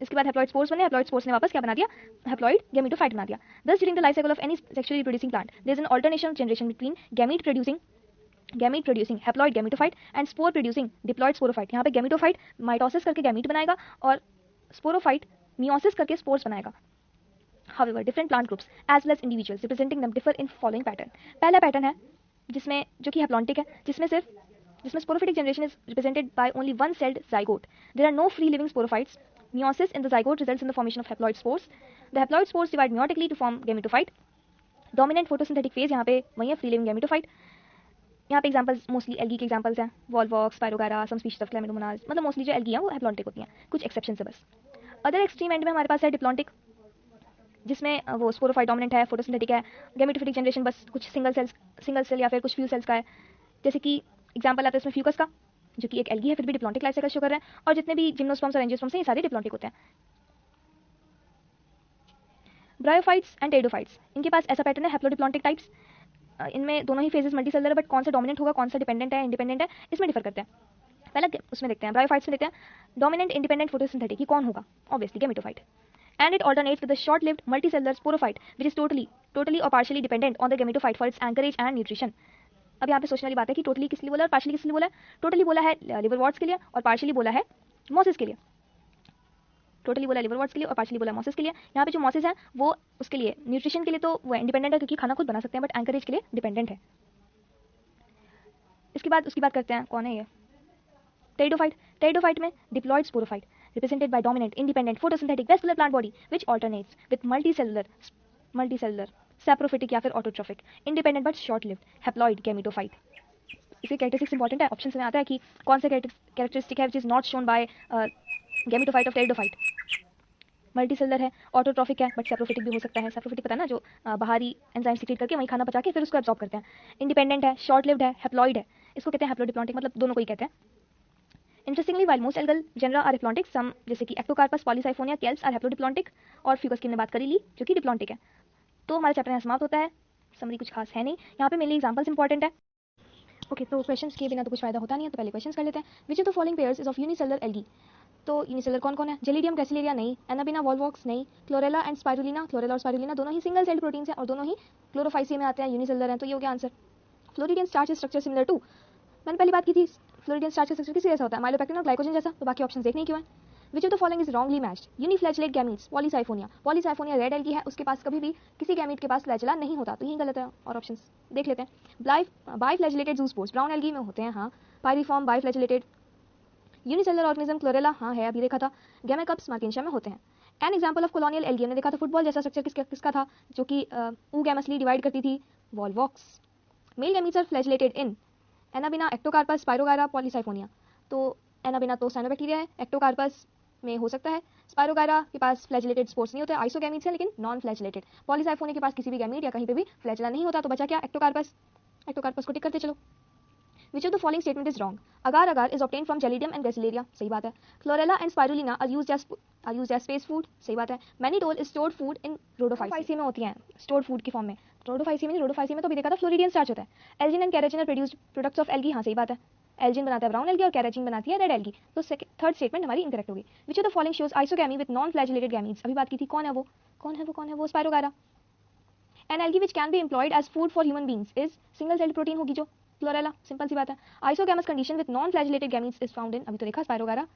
इसके बाद हैप्लॉइड स्पोर्स बने, हैप्लॉइड स्पोर्स ने वापस क्या बना दिया? हैप्लॉइड गैमेटोफाइट बना दिया। Thus during the life cycle of any sexually producing plant there is an alternation generation between gamete producing haploid gametophyte and spore producing diploid sporophyte. यहाँ पे गैमेटोफाइट माइटोसिस करके गैमीट बनाएगा और स्पोरोफाइट मियोसिस करके spores बनाएगा। However, different plant groups as well as individuals representing them differ in following pattern. पहला pattern है जिसमें जो कि हैप्लॉन्टिक है, जिसमें sporophytic generation is represented by only one celled zygote. There are no free living sporophytes. Meiosis in the zygote results in the formation of haploid spores. The haploid spores divide meiotically to form gametophyte. Dominant photosynthetic phase यहाँ पे वही है, free living gametophyte. यहाँ पे examples mostly algae के examples हैं, Volvox, पायरोगारा, some species of क्लैमिडोमोनास। मतलब mostly जो एल्गी हैं वो हैप्लॉन्टिक होती हैं, कुछ एक्सेप्शन है बस। अदर एक्सट्रीम एंड में हमारे पास है डिप्लॉन्टिक, जिसमें वो स्पोरोफाइट डोमिनेंट है, फोटोसिंथेटिक है, गैमेटोफिटिक जनरेशन बस कुछ सिंगल सेल या फिर कुछ फ्यू सेल्स का है। जैसे कि एग्जांपल आता है इसमें फ्यूकस का, जो कि एक एल्गी है फिर भी डिप्लॉन्टिक लाइफ साइकिल शो कर रहा है, और जितने भी जिम्नोस्पर्म्स और एंजियोस्पर्म्स हैं ये सारे डिप्लॉन्टिक होते हैं। ब्रायोफाइट्स एंड टेरिडोफाइट्स, इनके पास ऐसा पैटर्न है हैप्लोडिप्लॉन्टिक टाइप्स। इनमें दोनों ही फेजेस मल्टीसेलुलर है, बट कौन सा डोमिनेंट होगा कौन सा डिपेंडेंट है इंडिपेंडेंट है इसमें डिफर करते हैं। पहले उसमें देखते हैं, ब्रायोफाइट्स में देखते हैं डोमिनेंट इंडिपेंडेंट फोटोसिंथेटिक, कौन होगा, obviously gametophyte. And it alternates with the short-lived multicellular sporophyte, which is totally or partially dependent on the gametophyte for its anchorage and nutrition. अब यहाँ पे सोचने वाली बात है कि टोटली किस लिए बोला और पार्शली किस लिए बोला है। टोटली बोला है लिवरवर्ट्स के लिए और पार्शली बोला है मॉसेस के लिए। टोटली बोला लिवरवर्ट्स के लिए और पार्शली बोला मॉसेस के लिए। यहाँ पे जो मॉसेस है वो उसके लिए न्यूट्रिशन के लिए तो वो इंडिपेंडेंट है क्योंकि खाना खुद बना सकते हैं, बट एंकरेज के लिए डिपेंडेंट है। इसके बाद उसकी बात करते हैं, कौन है ये टेरिडोफाइट। टेरिडोफाइट में diploid sporophyte represented by dominant independent photosynthetic vascular plant body which alternates with multicellular saprophytic या फिर autotrophic independent but short lived haploid gametophyte। इसके कैरेक्टरिस्टिक्स इंपॉर्टेंट है, ऑप्शन में आता है कि कौन सा कैरेक्टरिस्टिक है which is not shown by gametophyte of pteridophyte. Multicellular है, ऑटोट्रॉफिक है, बट सैप्रोफिटिक भी हो सकता है। सैप्रोफिटिक पता है ना, जो बाहरी एंजाइम सीक्रेट करके वहीं खाना पचा के फिर उसको एब्जॉर्ब करते हैं। इंडिपेंडेंट है, शॉर्ट लिव्ड है, हैप्लॉइड है, इसको कहते हैं हैप्लोडिप्लॉन्टिक, मतलब दोनों को ही कहते हैं। Interestingly, while most algal genera are diplontic, some जैसे कि एक्टोकार्पस, पॉलीसाइफोनिया, केल्प्स आर हैप्लोडिप्लॉन्टिक, और फ्यूकस की हमने बात करी ली जो कि डिप्लॉन्टिक है। तो हमारा चैप्टर यहाँ समाप्त होता है। समरी कुछ खास है नहीं, यहाँ पे मेनली एग्जांपल्स इंपॉर्टेंट है। ओके, तो क्वेश्चंस के बिना तो कुछ फायदा होता नहीं है, तो पहले क्वेश्चंस कर लेते हैं। विच of the following pairs is of unicellular algae. तो यूनिसेलुलर कौन कौन है, जेलिडियम ग्रेसिलेरिया नहीं, एनाबिना वॉलवॉक्स नहीं, क्लोरेला एंड स्पाइरुलिना। क्लोरेला और स्पाइरुलिना दोनों ही सिंगल सेल्ड प्रोटीन्स हैं और दोनों ही क्लोरोफाइसिया में आते हैं, यूनिसेलुलर हैं, तो ये हो गया answer. Floridean starch structure similar to, मैंने पहली बात की थी फ्लोरिडियन स्टार्च का स्ट्रक्चर किसी जैसा होता है, माइलोपेक्टिन और ग्लाइकोजन जैसा, तो बाकी ऑप्शन देखने क्यों है। Which of the following is wrongly matched, uniflagellate gametes, Polysiphonia. Polysiphonia red algae है, उसके पास कभी भी किसी गैमीट के पास फ्लैजेला नहीं होता, तो यही गलत है, और ऑप्शंस देख लेते हैं। बाइफ्लैजेलेटेड जूस्पोर्स ब्राउन एल्गी में होते हैं, हाँ। पायरिफॉर्म बाइफ्लैजेलेटेड। यूनिसेलुलर ऑर्गेनिज्म क्लोरेला, हाँ है, अभी देखा था। गैमेकप्स मार्केंशिया में होते हैं। An example of colonial algae, हमने देखा था फुटबॉल जैसा स्ट्रक्चर किसका था, जो कि ऊगैमसली डिवाइड करती थी, Volvox. Male gametes are flagellated in Anabaena, Ectocarpus, Spirogyra, Polysiphonia. तो एनाबिना तो साइनोबैक्टीरिया है, एक्टोकार्पस में हो सकता है, स्पाइरोगायरा के पास फ्लैजिलेटेड स्पोर्स नहीं होते, आइसोगैमीट्स है लेकिन नॉन फ्लैजिलेटेड। पॉलीसाइफोनिया के पास किसी भी गैमीट या कहीं पे भी फ्लैजिला नहीं होता, तो बचा क्या, एक्टोकार्पस। एक्टोकार्पस को टिक करते चलो। Which of the following statement is wrong, agar agar is obtain from Gelidium and Gracilaria, सही बात है। Chlorella and Spirulina are used as space food, सही बात है। Mannitol is stored food in Rhodophyceae में होती हैं, स्टोर्ड फूड की फॉर्म में। रोडोफाइसी में तो भी देखा था फ्लोरिडियन स्टार्च होता है। Algin and carrageenan are produced products of algae, हाँ सही बात है। एल्जिन बनाता है ब्राउन एल्गी और कैरेजिन बनाती है रेड एल्गी, तो थर्ड स्टेटमेंट हमारी इनकरेक्ट होगी। Which of the following shows isogamy with non flagellated gametes, अभी बात की थी, कौन है वो Spirogyra. An alga which can be employed as food for human beings is single celled protein होगी जो क्लोरेला, सिंपल सी बात है। Isogamous condition with non flagellated gametes is found in, अभी तो देखा स्पाइरोगायरा,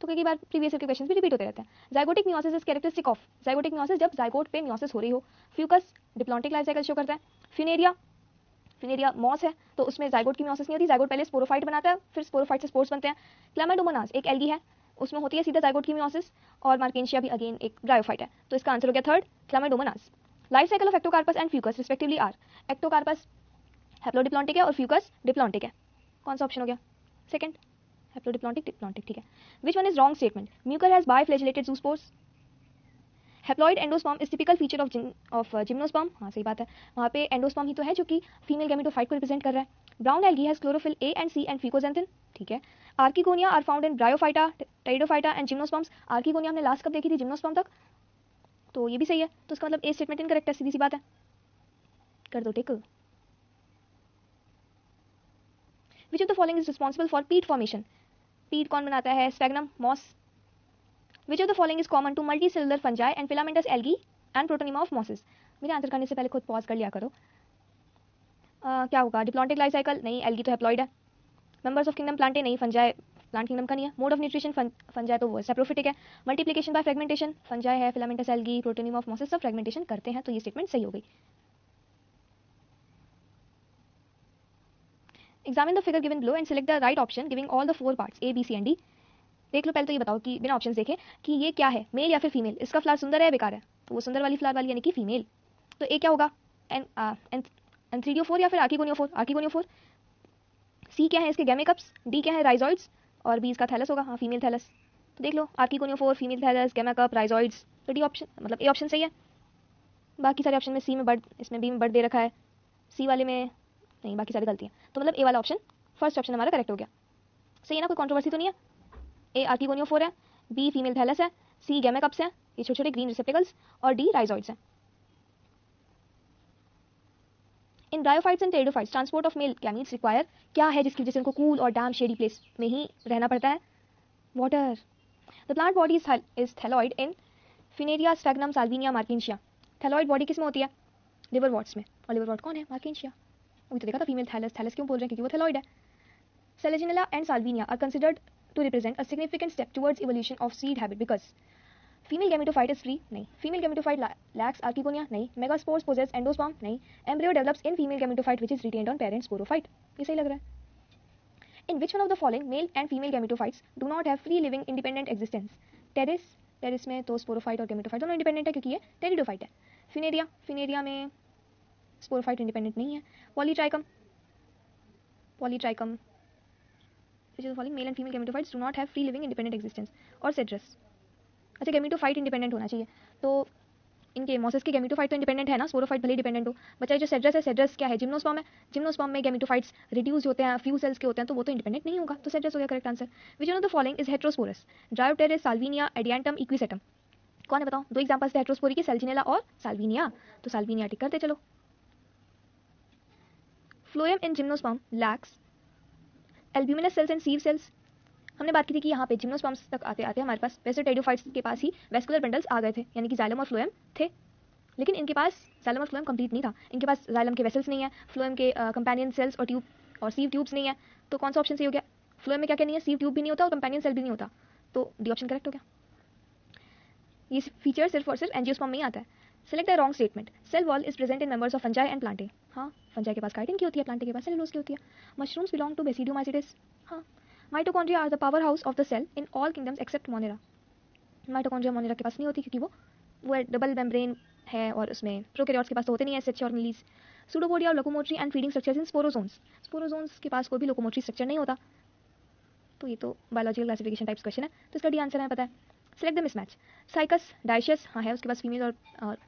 तो कई बार प्रीवियस के क्वेश्चंस भी रिपीट होते रहते हैं। Zygotic meiosis is characteristic of, zygotic meiosis जब जाइगोट पे मियोसिस हो रही हो। Fucus diplontic life cycle show करता है। फिनेरिया मॉस है, तो उसमें जाइगोट की मियोसिस नहीं होती, जाइगोट पहले स्पोरोफाइट बनाता है, फिर स्पोरोफाइट से स्पोर्स बनते हैं। क्लेमाइडोमोनास एक एल्गी है, उसमें होती है सीधा जाइगोट की मियोसिस, और मार्केंशिया भी अगेन एक ब्रायोफाइट है, तो इसका आंसर हो गया third, Chlamydomonas. Life cycle of Ectocarpus and Fucus respectively are, Ectocarpus haplodiplontic है और फ्यूकस डिप्लॉन्टिक है, कौन सा ऑप्शन हो गया, सेकंड, हैप्लोडिप्लॉन्टिक डिप्लॉन्टिक, ठीक है। Which one is wrong statement, Mucor has biflagellated zoospores. Haploid endosperm is typical feature of gymnosperm, हाँ सही बात है, वहाँ पे एंडोस्पर्म ही तो है जो कि फीमेल गैमेटोफाइट को रिप्रेजेंट कर रहा है। Brown algae has chlorophyll a and c and fucoxanthin, ठीक है। Archegonia are found in Bryophyta, Pteridophyta and gymnosperms. Archegonia हमने लास्ट कब देखी थी, जिम्नोस्पर्म तक, तो ये भी सही है, तो इसका मतलब ए स्टेटमेंट इनकरेक्ट है, सीधी सी बात है, कर दो tick. Which of the following is responsible for peat formation, peat कौन बनाता है, sphagnum, moss. Which of the following is common to multicellular fungi and filamentous algae and protonema of mosses. मेरे answer करने से पहले खुद पॉज कर लिया करो। क्या होगा, डिप्लॉन्टिक लाइफ साइकिल नहीं, एल्गी तो हैप्लॉइड है। मेंबर्स ऑफ किंगडम प्लांटे नहीं, फंजाई प्लांट किंगडम का नहीं है। मोड ऑफ न्यूट्रिशन फंजाई तो वो सैप्रोफिटिक है। मल्टीप्लिकेशन बाय फ्रेगमेंटेशन फंजाई है, filamentous algae, protonema of mosses सब फ्रेगमेंटेशन करते हैं, तो ये स्टेटमेंट सही हो गई। Examine the figure given below and select the right option giving all the 4 parts A B C and D. देख लो पहले तो ये बताओ कि बिना ऑप्शन देखे कि ये क्या है, मेल या फिर फीमेल। इसका फ्लावर सुंदर है या बेकार है, तो वो सुंदर वाली फ्लावर वाली यानी कि फीमेल, तो ए क्या होगा, एंथ्रीडियोफोर या फिर आर्किगोनियोफोर। सी क्या है इसके, गैमेकप्स। डी क्या है, राइजॉइड्स, और बी इसका थैलस होगा, हाँ फीमेल थैलस। तो देख लो archegoniophore, female thallus, gemma cup, rhizoids, तो डी ऑप्शन मतलब ए ऑप्शन सही है। बाकी सारे ऑप्शन में सी में बर्ड, इसमें बी में बर्ड दे रखा है, सी वाले में नहीं, बाकी सारी गलती है। तो मतलब ए वाला ऑप्शन, फर्स्ट ऑप्शन हमारा करेक्ट हो गया। सही है ना, कोई कंट्रोवर्सी तो नहीं है। ए आर्किगोनियोफोर है, बी फीमेल थैलस है, सी गैमेकप्स हैं, ये छोटे छोटे ग्रीन रिसेप्टिकल्स, और डी राइजोइड्स हैं। In bryophytes and pteridophytes transport of male gametes require, क्या है जिसकी वजह से उनको कूल और डैम शेडी प्लेस में ही रहना पड़ता है? Water. The plant body is thalloid in Funaria, Sphagnum, Salvinia, Marchantia. Thalloid body किस में होती है? लिवरवॉर्ट्स में। और लिवरवॉर्ट कौन है? मार्किंशिया। वही तो देखा था, फीमेल थैलस। थैलस क्यों बोल रहे हैं? क्योंकि वो थैलॉइड है। Selaginella and Salvinia are considered to represent a significant step towards evolution of seed habit because female gametophyte is free, नहीं। फीमेल गैमेटोफाइट लैक्स आर्किगोनिया, नहीं। मेगास्पोर्स पोजेस एंडोस्पर्म, नहीं। Embryo develops in female gametophyte which is retained on parent sporophyte. ये सही लग रहा है। In which one of the following male and female gametophytes do not have free living independent existence? Pteris में तो sporophyte और gametophyte दोनों independent है क्योंकि ये टेरिडोफाइट है। फिनेरिया में स्पोरोफाइट इंडिपेंडेंट नहीं है। Polytrichum which of the following male and female gametophytes do not have free living independent existence? और सेड्रस। अच्छा, गैमेटोफाइट इंडिपेंडेंट होना चाहिए, तो इनके मॉसेस के गैमेटोफाइट तो इंडिपेंडेंट है ना, स्पोरोफाइट भले डिपेंडेंट हो। बच्चा जो सेड्रस है, सेड्रस क्या है? जिम्नोस्पर्म है। जिम्नोस्पर्म में गैमेटोफाइट्स रिड्यूस होते हैं, फ्यू सेल्स के होते हैं, तो वो तो इंडिपेंडेंट नहीं होगा, तो सेड्रस हो गया correct answer. Which one of the following is heterosporous? Dryopteris, Salvinia, adiantum, Equisetum. कौन है बताओ? दो एग्जांपल्स थे हेट्रोस्पोरी के, सेल्जिनेला और साल्विनिया। तो साल्विनिया टिक करते चलो। Phloem in gymnosperm lacks albuminous cells and sieve cells. हमने बात की थी कि यहाँ पे जिम्नोस्पर्म्स तक आते आते हमारे पास वैसे टेरिडोफाइट्स के पास ही वेस्कुलर बंडल्स आ गए थे, यानी कि जाइलम और फ्लोएम थे। लेकिन इनके पास जाइलम और फ्लोएम कंप्लीट नहीं था। इनके पास जाइलम के वेसल्स नहीं है, फ्लोएम के कंपेनियन सेल्स और ट्यूब और सीव ट्यूब्स नहीं है। तो कौन सा ऑप्शन सही हो गया? फ्लोएम में क्या क्या नहीं है? सीव ट्यूब भी नहीं होता और कंपेनियन सेल भी नहीं होता, तो डी ऑप्शन करेक्ट हो गया। ये फीचर सिर्फ और सिर्फ एंजियोस्पर्म में ही आता है। Select the wrong statement. Cell wall is present in members of fungi and Plantae. हाँ, फंजाई के पास काइटिन की होती है, प्लांटे के पास सेलुलोज की होती है। Mushrooms belong to basidiomycetes. हाँ। Mitochondria are the power house of the cell in all kingdoms except Monera. Mitochondria Monera के पास नहीं होती क्योंकि वो डबल मेम्ब्रेन है और उसमें प्रोकैरियोट्स के पास तो होते नहीं है एसएच और मिलीज। सूडोपोडिया और locomotory and feeding structures in sporozoans. Sporozoans के पास कोई भी लोकोमोटरी स्ट्रक्चर नहीं होता। तो ये तो बायोलॉजिकल क्लासिफिकेशन टाइप्स क्वेश्चन है, तो इसका डी आंसर है पता है। Select the mismatch. Cycas dioecious, हाँ है, उसके पास फीमेल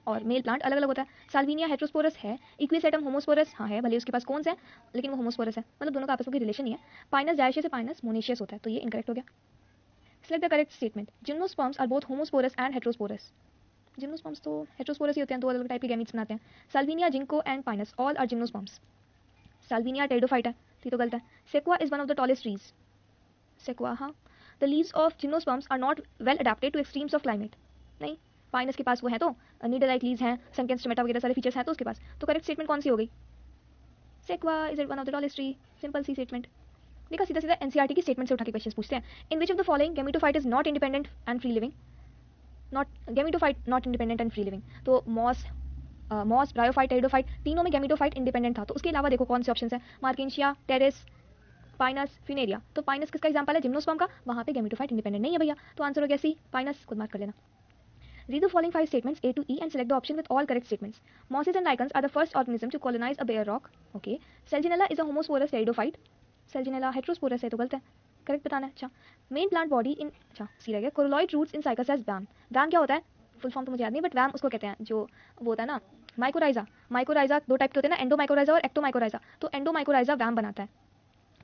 और मेल प्लांट अलग अलग होता है। साल्विनिया हेट्रोस्पोरस है। इक्विसेटम होमोस्पोरस, हाँ है, भले उसके पास कौन सा है लेकिन वो होमोस्पोरस है, मतलब दोनों का आपस में कोई रिलेशन नहीं है। पाइनस डाइशियस से पाइनस मोनेशियस होता है, तो ये इनकरेक्ट हो गया। Select the correct statement. Gymnosperms are both homosporous and heterosporous. Gymnosperms तो हेट्रोस्पोरस ही होते हैं, दो अलग अलग टाइप के गैमीट्स बनाते हैं। Salvinia, Ginkgo and Pinus all are gymnosperms. Salvinia pteridophyte है, तो गलत है। Sequoia is one of the tallest trees. Sequoia, हाँ। The leaves of gymnosperms are not well adapted to extremes of climate. नहीं, Pinus के पास वो है, तो नीडल लाइक लीव्स हैं, सनकेन स्टोमेटा वगैरह सारे फीचर्स हैं तो उसके पास, तो करेक्ट स्टेटमेंट कौन सी हो गई? Sequoia is one of the tallest tree, simple सी स्टेटमेंट। देखा, सीधा सीधा एनसीईआरटी की स्टेटमेंट से उठा के क्वेश्चन पूछते हैं। In which of the following gametophyte is not independent and free living? Not gametophyte not independent and free living, तो मॉस, ब्रायोफाइट, टेरिडोफाइट, तीनों में गैमेटोफाइट इंडिपेंडेंट था। तो उसके अलावा देखो कौन से ऑप्शन है? मार्किंशिया, टेरिस, पाइनस, फिनेरिया। तो पाइनस किसका एग्जांपल है? जिम्नोस्पर्म का, वहां पे गैमेटोफाइट इंडिपेंडेंट नहीं है भैया, तो आंसर हो गया सी, पाइनस। खुद मार्क कर लेना। Read the following 5 statements A to E and select the option with all correct statements. Mosses and lichens are the first organism to colonize a bare rock. Okay. Selginella is a homosporous pteridophyte. Selginella heterosporous है तो गलत है, correct बताना है। अच्छा, main plant body in, अच्छा सी रह गया। Coralloid roots in Cycas as VAM. VAM क्या होता है? फुल फॉर्म तो मुझे याद नहीं, बट वैम उसको कहते हैं जो वो होता है ना माइकोराइजा। माइकोराइजा दो टाइप के होते हैं ना, एंडोमाइकोराइजा और एक्टोमाइकोराइजा। तो एंडोमाइकोराइजा वैम बनाता है,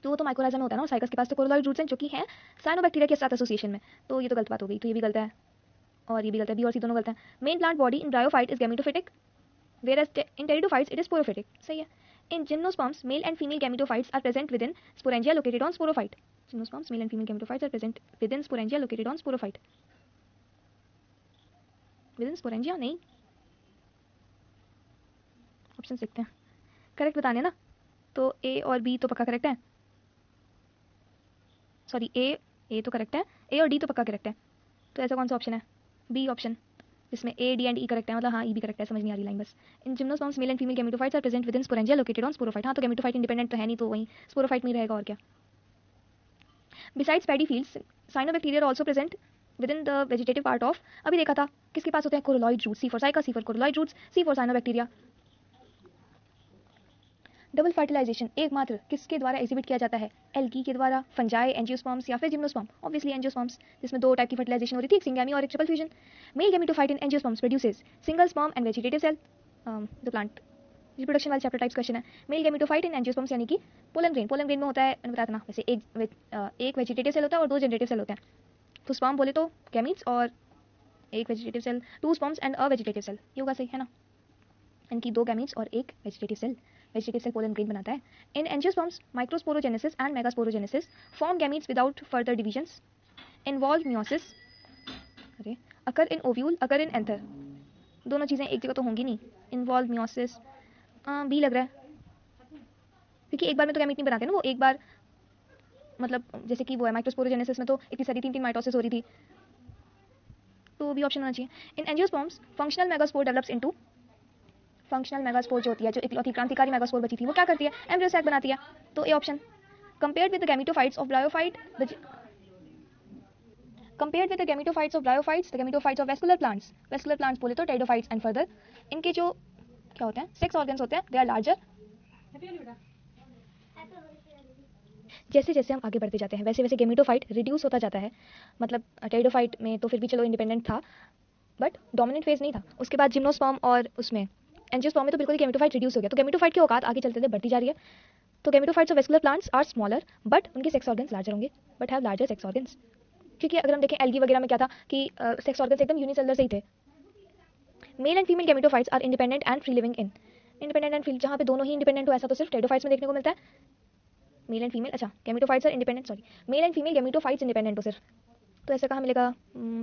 तो वो तो माइकोराइजा में होता है ना, और साइकस के पास तो कोरोलॉइड रूट्स हैं जो कि हैं साइनोबैक्टीरिया के साथ एसोसिएशन में। तो ये तो गलत बात हो गई, तो ये भी गलत है और ये भी गलत है, बी और सी दोनों गलत है। Main plant body in bryophyte is gametophytic, whereas in pteridophytes it is sporophytic. सही है। In gymnosperms, male and female gametophytes are present within sporangia located on sporophyte. Gymnosperms, male and female gametophytes are present within sporangia located on sporophyte. Within sporangia नहीं, option देखते हैं, correct बताने ना, तो ए और B तो पक्का करेक्ट है, सॉरी ए तो करेक्ट है, ए और डी तो पक्का करेक्ट है, तो ऐसा कौन सा ऑप्शन है? बी ऑप्शन, जिसमें A D and E correct है, मतलब हाँ ई भी करेक्ट है, समझ नहीं आ रही लाइन बस। In gymnosperms male and female gametophytes are present within sporangia located on sporophyte. हाँ, तो गैमेटोफाइट इंडिपेंडेंट तो है नहीं, तो वहीं स्पोरोफाइट में ही रहेगा और क्या। Besides paddy fields, cyanobacteria also present within the vegetative part of, अभी देखा था किसके पास होते हैं? Coralloid roots, C for Cycas, C for coralloid roots, C for cyanobacteria. Double fertilisation एकमात्र किसके द्वारा एग्जिबिट किया जाता है? एल्गी के द्वारा, फंजाई, एंजियोस्पर्म्स या फिर जिम्नोस्पर्म? ऑब्वियसली एंजियोस्पर्म्स, जिसमें दो टाइप की फर्टिलाइजेशन होती थी, एक सिंगैमी और एक triple fusion. Male gametophyte in angiosperms produces single sperm and vegetative cell. The plant reproduction वाले चैप्टर टाइप्स क्वेश्चन है. मेल गैमेटोफाइट इन एंजियोस्पर्म्स यानी कि पोलन ग्रेन में होता है, मैंने बताया था ना, वैसे एक वेजिटेटिव सेल होता है और 2 जनरेटिव सेल होते हैं. तो स्पर्म बोले तो गैमीट्स और एक vegetative cell, 2 sperms and a vegetative cell, ये होगा सही है ना. इनकी 2 गैमीट्स और एक वेजिटेटिव सेल पोलन ग्रेन बनाता है. In angiosperms microsporogenesis and megasporogenesis form gametes without further divisions, involve meiosis, अरे अकर इन ओव्यूल, अकर इन एंथर. दोनों चीज़ें एक जगह तो होंगी नहीं. इन्वॉल्व मियोसिस बी लग रहा है, क्योंकि एक बार में तो गैमीट नहीं बनाते ना वो, एक बार मतलब जैसे कि वो है माइक्रोस्पोरोजेनेसिस में तो इतनी सारी 3 माइटोसिस हो रही थी, तो बी ऑप्शन होना चाहिए. In angiosperms functional megaspore develops into, functional megaspore जो होती है, जो इकलौती क्रांतिकारी मेगास्पोर बची थी, वो क्या करती है, एम्ब्रियो सैक बनाती है. तो A option. Compared with the gametophytes of bryophyte, compared with the gametophytes of bryophytes, the gametophytes of vascular plants बोले तो टेरिडोफाइट्स एंड फर्दर, इनके जो क्या होते हैं सेक्स ऑर्गन्स होते हैं, दे आर लार्जर. जैसे जैसे हम आगे बढ़ते जाते हैं वैसे वैसे गेमेटोफाइट रिड्यूस होता जाता है. मतलब टेरिडोफाइट में तो फिर भी चलो इंडिपेंडेंट था, बट डोमिनेंट फेज नहीं था. उसके बाद जिम्नोस्पर्म और उसमें एंजियोस्पर्म में तो बिल्कुल गेमेटोफाइट रिड्यूस हो गया. तो गेमेटोफाइट की औकात आगे चलते बढ़ती जा रही है. तो gametophytes of vascular plants are smaller but उनके सेक्स ऑर्गन्स लार्जर होंगे, but have larger sex organs. क्योंकि अगर हम देखें एल्गी वगैरह में क्या था कि सेक्स ऑर्गन्स एकदम यूनिसेलुलर से ही थे. Male and female gametophytes are independent and free living in, independent and free, जहाँ पे दोनों ही इंडिपेंडेंट हो ऐसा तो सिर्फ टेरिडोफाइट्स में देखने को मिलता है. मेल एंड फीमेल, अच्छा gametophytes are independent, sorry male and female gametophytes independent हो सिर्फ, तो ऐसा कहाँ मिलेगा.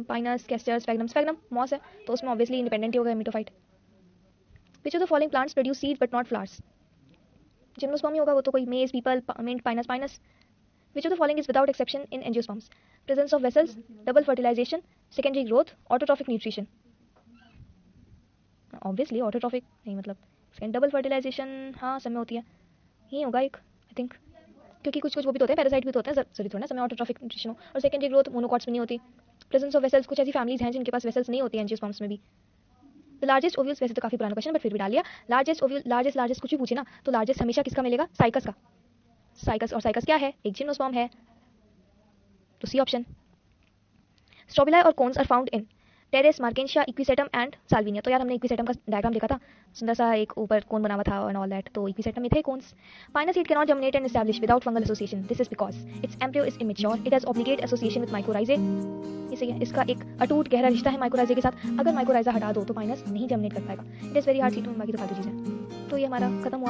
पाइनस, कैस्टर, स्फैग्नम मॉस है, तो उसमें ऑब्वियसली इंडिपेंडेंट ही होगा gametophyte. Which of the following plants produce seed but not flowers. Gymnosperm ही होगा वो तो, कोई maize, peepal, mint, Pinus. Which of the following is without exception in angiosperms? Presence of vessels, double fertilization, secondary growth, autotrophic nutrition. Obviously autotrophic नहीं, मतलब double fertilisation हाँ सब में होती है, यही होगा एक आई थिंक, क्योंकि कुछ वो भी तो होते हैं, पैरासाइट भी तो होते हैं, जरूरी थोड़ा ना सब में ऑटोट्रॉफिक न्यूट्रिशन हो. और सेकेंडरी ग्रोथ मोनोकॉट्स में नहीं होती. प्रेजेंस ऑफ वेसल्स, कुछ ऐसी फैमिलीज हैं जिनके पास वेसल्स नहीं होती हैं एंजियोस्पर्म्स में भी. द लार्जेस्ट ओव्यूल्स, वैसे तो काफी पुराना क्वेश्चन बट फिर भी डाल लिया. लार्जेस्ट ओव्यूल, लार्जेस्ट कुछ भी पूछे ना तो लार्जेस्ट हमेशा किसका मिलेगा, साइकस का. साइकस, और साइकस क्या है, एक जिम्नोस्पर्म है, तो सी ऑप्शन. स्ट्रोबिलाई और cones are found in Pteris, Marchantia, Equisetum and Salvinia. तो यार हमने इक्विसेटम का डायग्राम देखा था, सुंदर सा एक ऊपर कोन बना हुआ था एंड ऑल दैट, तो इक्विसेटम में थे cones. Pinus seed can not germinate and establish without fungal association. This is because its embryo is immature, it has obligate association with mycorrhizae. इसे इसका एक अटूट गहरा रिश्ता है माइकोराइजे के साथ. अगर माइकोराइजा हटा दो तो पाइनस नहीं जर्मिनेट कर पाएगा. It is very hard seed to, बाकी तो फालतू चीज़ है. तो ये हमारा खत्म हुआ.